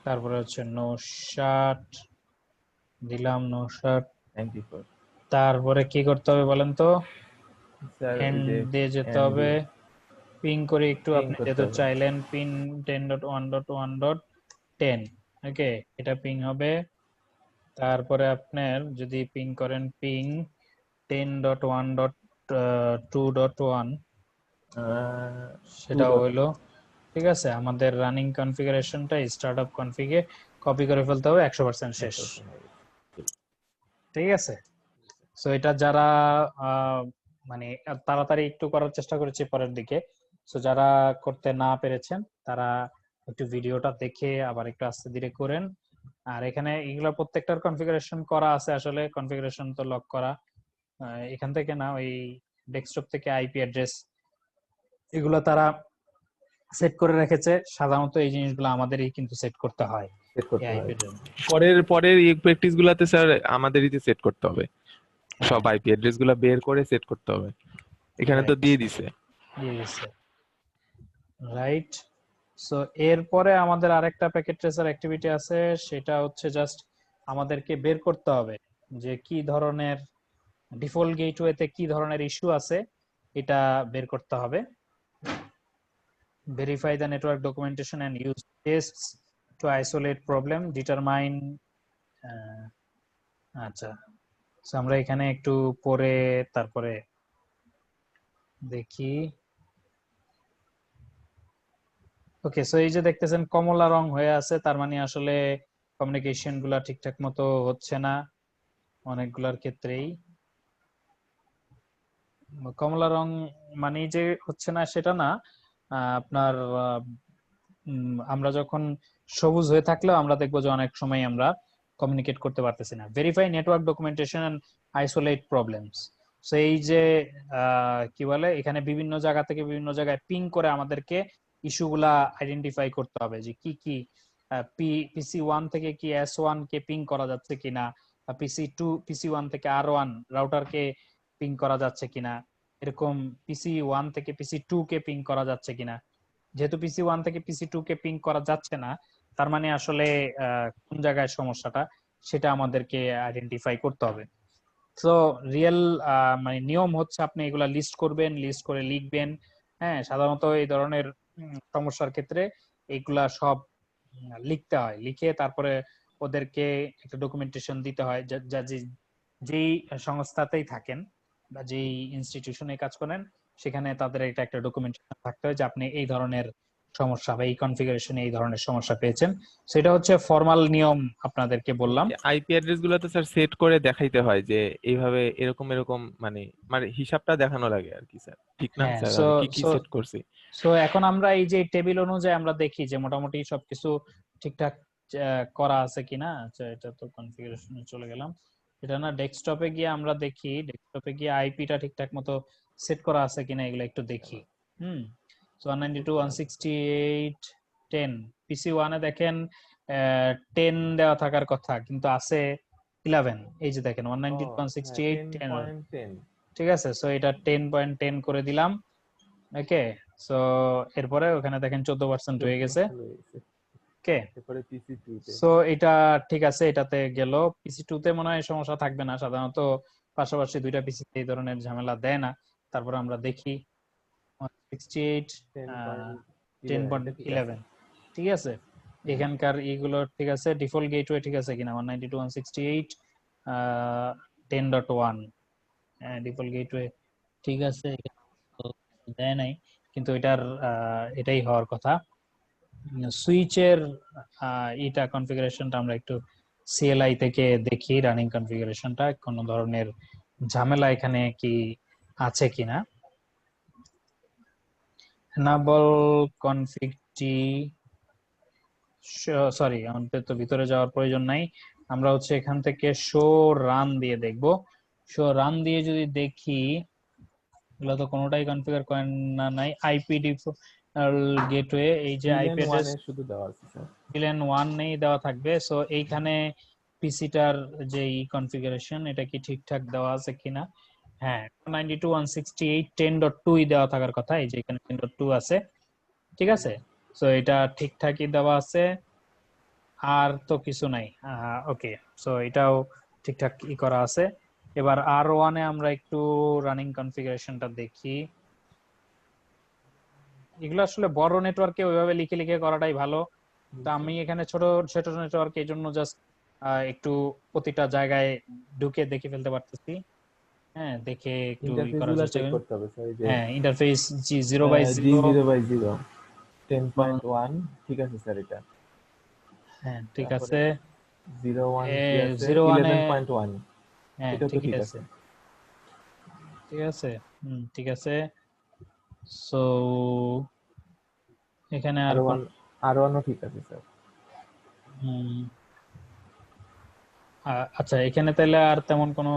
তারপরে হচ্ছে নো শার্ট দিলাম, নো শার্ট তারপরে কি করতে হবে বলেন তো? স্যার ওই এন্ড যে দিয়ে যেতে and হবে, পিং করে একটু ping আপনি করতে যেহেতু হবে। চাইলেন পিন 10.1.1.10, ওকে, এটা পিং হবে। তারপরে আপনার যদি পিং করেন পিং 10.1.2.1, সেটাও হইলো। ঠিক আছে, আমাদের রানিং কনফিগারেশনটা স্টার্টআপ কনফিগে কপি করে ফেলতে হবে, 100% শেষ। ঠিক আছে, সো এটা যারা মানে তাড়াতাড়ি একটু করার চেষ্টা করেছে পরের দিকে, সো যারা করতে না পেরেছেন তারা একটু ভিডিওটা দেখে আবার একটু আস্তে ধীরে করেন। আর এখানে এগুলো প্রত্যেকটার কনফিগারেশন করা আছে, আসলে কনফিগারেশন তো লক করা এখান থেকে না, ওই ডেস্কটপ থেকে আইপি অ্যাড্রেস এগুলো তারা সেট করে রেখেছে। সাধারণত এই জিনিসগুলো আমাদেরই কিন্তু সেট করতে হয়, সেট করতে এই হয়। আইপি পরের এই প্র্যাকটিস গুলাতে স্যার আমাদেরই সেট করতে হবে, সব হ্যাঁ, আইপি অ্যাড্রেস গুলা বের করে সেট করতে হবে। এখানে তো দিয়ে দিছে। রাইট। সো এরপরে আমাদের আরেকটা প্যাকেট ট্রেসার অ্যাক্টিভিটি আছে, সেটা হচ্ছে জাস্ট আমাদেরকে বের করতে হবে যে কি ধরনের ডিফল্ট গেটওয়েতে কি ধরনের ইস্যু আছে, এটা বের করতে হবে। Verify the network documentation and use tests to isolate problem, determine. আচ্ছা, সো আমরা এখানে একটু পরে তারপরে দেখি। ওকে, সো এই যে দেখতেছেন কমলা রং হয়ে আছে, তার মানে আসলে কমিউনিকেশন গুলা ঠিকঠাক মতো হচ্ছে না অনেকগুলার ক্ষেত্রেই। কমলা রং মানে যে হচ্ছে না সেটা না, আপনার আমরা যখন সবুজ হয়ে থাকলেও আমরা দেখবো যে অনেক সময় আমরা কমিউনিকেট করতে পারতেছি না। Verify network documentation and isolate problems. So এই যে কি বলে, এখানে বিভিন্ন জায়গা থেকে বিভিন্ন জায়গায় পিং করে আমাদেরকে ইস্যুগুলা আইডেন্টিফাই করতে হবে যে কি কি পিসি 1 থেকে কি S1 কে পিং করা যাচ্ছে কিনা, পিসি 1 থেকে R1 রাউটারকে পিং করা যাচ্ছে কিনা, এরকম পিসি 1 থেকে পিসি 2 কে পিং করা যাচ্ছে কিনা। যেহেতু পিসি 1 থেকে পিসি 2 কে পিং করা যাচ্ছে না, তার মানে আসলে কোন জায়গায় সমস্যাটা সেটা আমাদেরকে আইডেন্টিফাই করতে হবে। তো রিয়েল মানে নিয়ম হচ্ছে আপনি এগুলা লিস্ট করবেন, লিস্ট করে লিখবেন। হ্যাঁ, সাধারণত এই ধরনের সমস্যার ক্ষেত্রে এইগুলা সব লিখতে হয়, লিখে তারপরে ওদেরকে একটা ডকুমেন্টেশন দিতে হয়। যেই সংস্থাতেই থাকেন বা যেই ইনস্টিটিউশনে কাজ করেন, সেখানে তাদের এটা একটা ডকুমেন্টেশন থাকতে হয় যে আপনি এই ধরনের সমস্যা বা এই কনফিগারেশনে এই ধরনের সমস্যা পেয়েছেন। সেটা হচ্ছে ফর্মাল নিয়ম আপনাদেরকে বললাম। আইপি অ্যাড্রেস গুলো তো স্যার সেট করে দেখাইতে হয় যে এইভাবে এরকম এরকম, মানে মানে হিসাবটা দেখানো লাগে আর কি স্যার, ঠিক না হ্যাঁ, স্যার? সো আমি কি কি সো সেট করছি। সো এখন আমরা এই যে টেবিল অনুযায়ী আমরা দেখি যে মোটামুটি সবকিছু ঠিকঠাক করা আছে কিনা। আচ্ছা, এটা তো কনফিগারেশনে চলে গেলাম। এটা না, ডেস্কটপে গিয়ে আমরা দেখি, ডেস্কটপে গিয়ে আইপিটা ঠিকঠাক মতো সেট করা আছে কিনা এগুলো একটু দেখি। হুম, সো 192.168.10 পিসি 1 এ দেখেন 10 দেওয়া থাকার কথা, কিন্তু আছে 11। এই যে দেখেন 192.168.10, ঠিক আছে। সো এটা 10.10 করে দিলাম। ওকে, সো এরপরে ওখানে দেখেন 14% হয়ে গেছে। ওকে, এরপরে পিসি 2 তে সো এটা ঠিক আছে, এটাতে গেল। পিসি 2 তে মনে হয় সমস্যা থাকবে না, সাধারণত পাশাপাশি দুইটা পিসি এই ধরনের ঝামেলা দেয় না। তারপর আমরা দেখি 168 10.11 ঠিক আছে। 10.11, ঠিক আছে। এখানকার এইগুলো ঠিক আছে, ডিফল্ট গেটওয়ে ঠিক আছে কিনা 192.168 10.1, ডিফল্ট গেটওয়ে ঠিক আছে, দেয় নাই, কিন্তু এটার এটাই হওয়ার কথা। সুইচের এটা কনফিগারেশনটা আমরা একটু সিএলআই থেকে দেখি, রানিং কনফিগারেশনটা কোনো ধরনের ঝামেলা এখানে কি আছে কিনা। এনাবল কনফিগটি, সরি, আমাদের তো ভিতরে যাওয়ার প্রয়োজন নাই, আমরা হচ্ছে এখান থেকে শো রান দিয়ে দেখব। শো রান দিয়ে যদি দেখি, এগুলো তো কোনোটাই কনফিগার করেন না, নাই আইপি গেটওয়ে, এই যে আইপি অ্যাড্রেস শুধু দেওয়া আছে স্যার। VLAN 1 নেই দেওয়া থাকবে। সো এইখানে পিসিটার যে কনফিগারেশন এটা কি ঠিকঠাক দেওয়া আছে কিনা। হ্যাঁ, 192.168.10.2 দেওয়া থাকার কথা, এই যে এখানে 10.2 আছে, ঠিক আছে। সো এটা ঠিকঠাকই দেওয়া আছে, আর তো কিছু নাই। ওকে, সো এটাও ঠিকঠাক করা আছে। এবার R1 এ আমরা একটু রানিং কনফিগারেশনটা দেখি। এগুলো আসলে বড় নেটওয়ার্কে ওইভাবে লিখে লিখে করাটাই ভালো। তো আমি এখানে ছোট ছোট নেটওয়ার্ক এই জন্য জাস্ট একটু প্রতিটা জায়গায় ঢুকে দেখে ফেলতে পারতেছি। হ্যাঁ, দেখে একটু ইন্টারফেস করার গুলো চেষ্টা চেক করি। করতে হবে স্যার, এই যে হ্যাঁ, ইন্টারফেস G0 by 0। G0/0 10.1 ঠিক আছে স্যার এটা। হ্যাঁ, ঠিক তারপরে আছে। 01 কি আছে 01 এ 11.1 হ্যাঁ, এটা তো ঠিকই ঠিক আছে, আছে। ঠিক আছে। ঠিক আছে। সো এখানে আর কোন R1 ও ঠিক আছে স্যার। হুম, আচ্ছা, এখানে তাহলে আর তেমন কোনো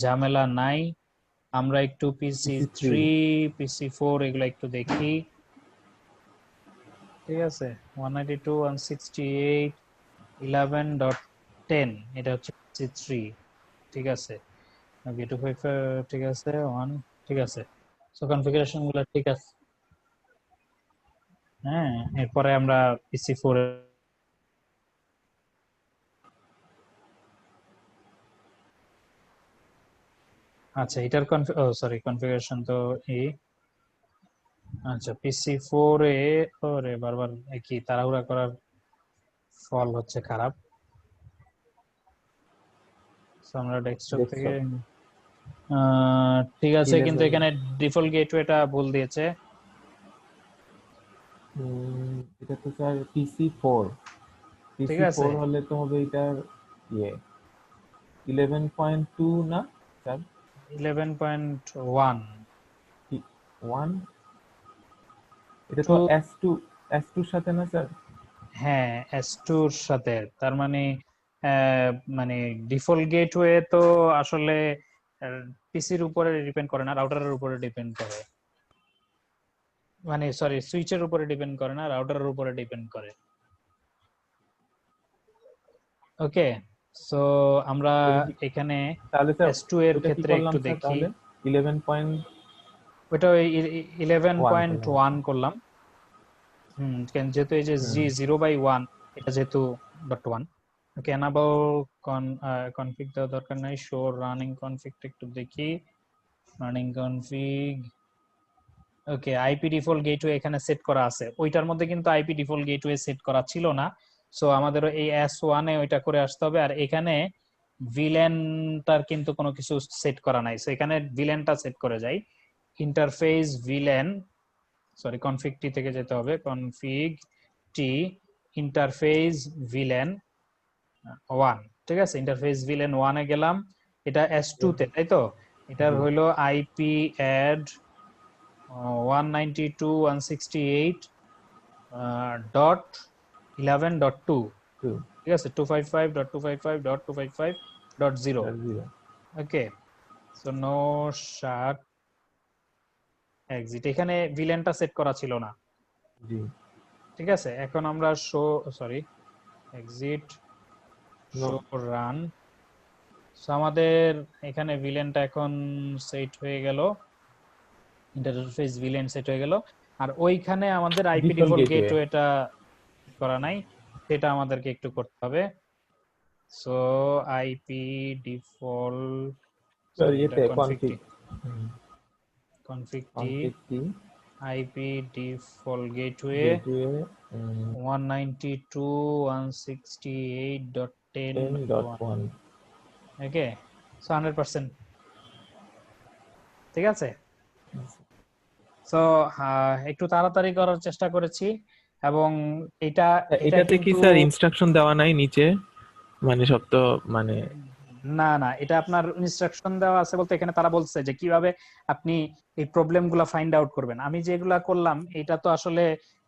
ঝামেলা নাই। আমরা একটু PC3 PC4 এগুলো একটু দেখি। ঠিক আছে, 192.168.11.10 এটা হচ্ছে PC3। ঠিক আছে, V255 ঠিক আছে, 1 ঠিক আছে। সো কনফিগারেশন গুলো ঠিক আছে। হ্যাঁ, এরপরে আমরা PC4 আচ্ছা, এটার কনফিগারেশন তো এই আচ্ছা PC4 এ ওরে বারবার কি তাড়াহুড়া করার ফল হচ্ছে খারাপ। So, আমরা ডেস্কটপ থেকে ঠিক আছে, কিন্তু 11 এখানে ডিফল্ট গেটওয়েটা ভুল দিয়েছে। এটা তো স্যার PC4 ঠিক আছে, হলে তো হবে এটার ইয়ে 11.2 না স্যার? 11.1 1 এটা তো S2 এর সাথে না স্যার? হ্যাঁ, S2 এর সাথে। তার মানে মানে ডিফল্ট গেটওয়ে তো আসলে পিসির উপরে ডিপেন্ড করে না, রাউটারের উপরে ডিপেন্ড করে। মানে সরি, সুইচের উপরে ডিপেন্ড করে না, রাউটারের উপরে ডিপেন্ড করে। ওকে, সো আমরা এখানে তাহলে স্যার S2 এর ওটা কি ক্ষেত্রে করলাম একটু স্যার দেখি। তাহলে 11.1 ওটা 11.1 করলাম। করলাম। যেহেতু এই যে G0/1 এটা যেহেতু .1। ওকে, এনাবল কনফিগ দেওয়া দরকার নাই। শো রানিং কনফিগ একটু দেখি। রানিং কনফিগ ওকে, আইপি ডিফল্ট গেটওয়ে এখানে সেট করা আছে। ওইটার মধ্যে কিন্তু আইপি ডিফল্ট গেটওয়ে সেট করা ছিল না। সো আমাদের এই S1 এ ওইটা করে আসতে হবে। আর এখানে ভিলেনটার কিন্তু কোনো কিছু সেট করা নাই। সো এখানে ভিলেনটা সেট করে যাই। ইন্টারফেস ভিলেন কনফিগ টি থেকে যেতে হবে। কনফিগ টি ইন্টারফেস ভিলেন 1। ঠিক আছে, ইন্টারফেস ভিলেন 1 এ গেলাম। এটা S2 তে, তাই তো? এটার হইলো আইপি অ্যাড 192.168.11.2। ঠিক আছে, 255.255.255.0। ওকে, সো নো শাট এক্সিট। এখানে ভিলেনটা সেট করা ছিল না। জি ঠিক আছে, এখন আমরা এক্সিট শো রান। সো আমাদের এখানে ভিলেনটা এখন সেট হয়ে গেল, ইন্টারফেস ভিলেন সেট হয়ে গেল। আর ওইখানে আমাদের আইপি ডিফল্ট গেটওয়েটা করা নাই, সেটা আমাদেরকে একটু করতে হবে। সো আইপি ডিফল্ট কনফিগ টি আইপি ডিফল্ট গেটওয়ে 192.168.10.1। ওকে, সো 100%। ঠিক আছে, সো একটু তাড়াতাড়ি করার চেষ্টা করেছি। এবং এটাতে কি স্যার ইনস্ট্রাকশন দেওয়া নাই নিচে? মানে সব তো মানে না না, এটা আপনার ইনস্ট্রাকশন দেওয়া আছে বলতে এখানে তারা বলছে যে কিভাবে আপনি এই প্রবলেম গুলা ফাইন্ড আউট করবেন। আমি যেগুলা করলাম এটা তো আসলে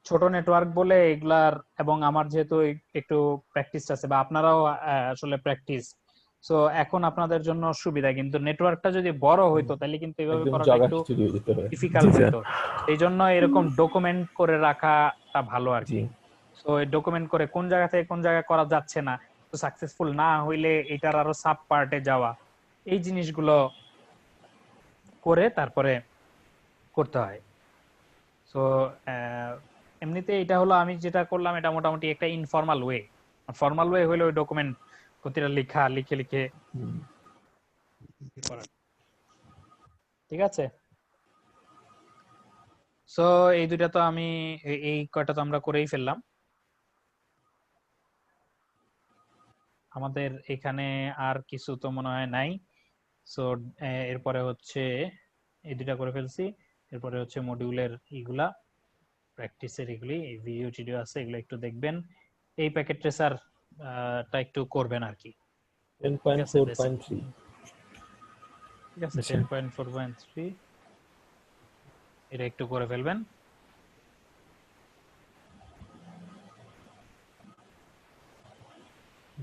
ছোট নেটওয়ার্ক বলে এগুলার, এবং আমার যেহেতু একটু প্র্যাকটিস আছে বা আপনারাও আসলে প্র্যাকটিস, সো এখন আপনাদের জন্য সুবিধা। কিন্তু নেটওয়ার্কটা যদি বড় হইতো তাহলে কিন্তু এভাবে করাটা একটু ডিফিকাল্ট হইতো। এই জন্য এরকম ডকুমেন্ট করে রাখাটা ভালো আর কি। সো ডকুমেন্ট করে কোন জায়গা থেকে কোন জায়গায় করা যাচ্ছে না, সাকসেসফুল না হইলে এটার আরো সাব পার্টে যাওয়া, এই জিনিসগুলো করে তারপরে করতে হয়। সো এমনিতে এটা হলো আমি যেটা করলাম, এটা মোটামুটি একটা ইনফর্মাল ওয়ে। ফর্মাল ওয়ে হইলে ওই ডকুমেন্ট প্রতিটা লিখে লিখে ঠিক আছে, সো এই দুইটা তো আমি এই কয়টা তো আমরা করেই ফেললাম। আমাদের এখানে আর কিছু তো মনে হয় নাই। সো এরপরে হচ্ছে এই দুইটা করে ফেলছি, এরপরে হচ্ছে মডিউলের এইগুলা প্র্যাকটিসের এগুলি, এই ভিডিও টিডিও আছে এগুলো একটু দেখবেন, এই প্যাকেট ট্রেসার টা একটু করবেন আর কি। 10.4.3 ঠিক আছে, 10.4.3 এটা একটু করে ফেলবেন।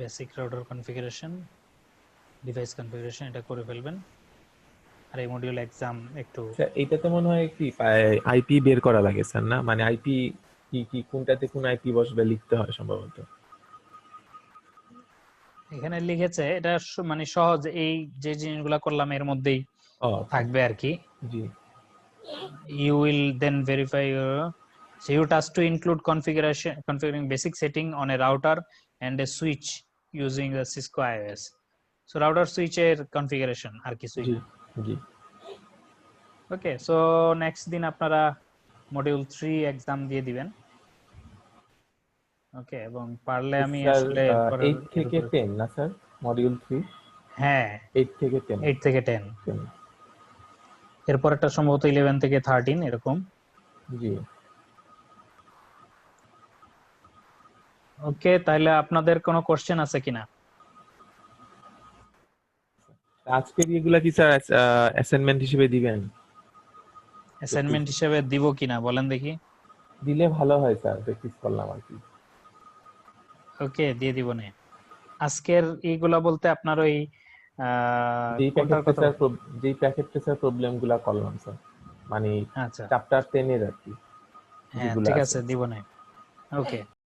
Basic router configuration, device configuration এটা করে ফেলবেন। আর এই মডিউল এক্সাম একটু স্যার এটাতে মনে হয় কি আইপি বের করা লাগে স্যার, না মানে আইপি কি কি কোনটাতে কোন আইপি বসবে লিখতে হয় সম্ভবত। এখানে লিখেছে, এটা মানে সহজ, এই যে জিনিসগুলো করলাম এর মধ্যেই ও থাকবে আর কি। জি You will then verify your, so you task to include configuring basic setting on a router and a switch using the Cisco IOS. So router switch এর configuration আর কিছুই জি না। জি ওকে, সো নেক্সট দিন আপনারা মডিউল 3 এক্সাম দিয়ে দিবেন। ওকে, এবং পারলে আমি স্যার আসলে 8 থেকে 10 না স্যার মডিউল 3? হ্যাঁ 8 থেকে 10 8 থেকে 10, এরপর একটা সম্ভবত 11 থেকে 13 এরকম। জি ওকে, তাহলে আপনাদের কোনো কোশ্চেন আছে কিনা? আজকের এগুলা কি স্যার অ্যাসাইনমেন্ট হিসেবে দিবেন? অ্যাসাইনমেন্ট হিসেবে দিব কিনা বলেন দেখি। দিলে ভালো হয় স্যার, প্র্যাকটিস করলাম আর কি। ওকে, দিয়ে দিব নে। আজকের এইগুলা বলতে আপনার ওই যেই প্যাকেট ট্রেসার প্রবলেমগুলা করলাম স্যার, মানে আচ্ছা চ্যাপ্টার 10 এর আর কি, হ্যাঁ যেগুলো ঠিক আছে। আছে, দিব নে। ওকে।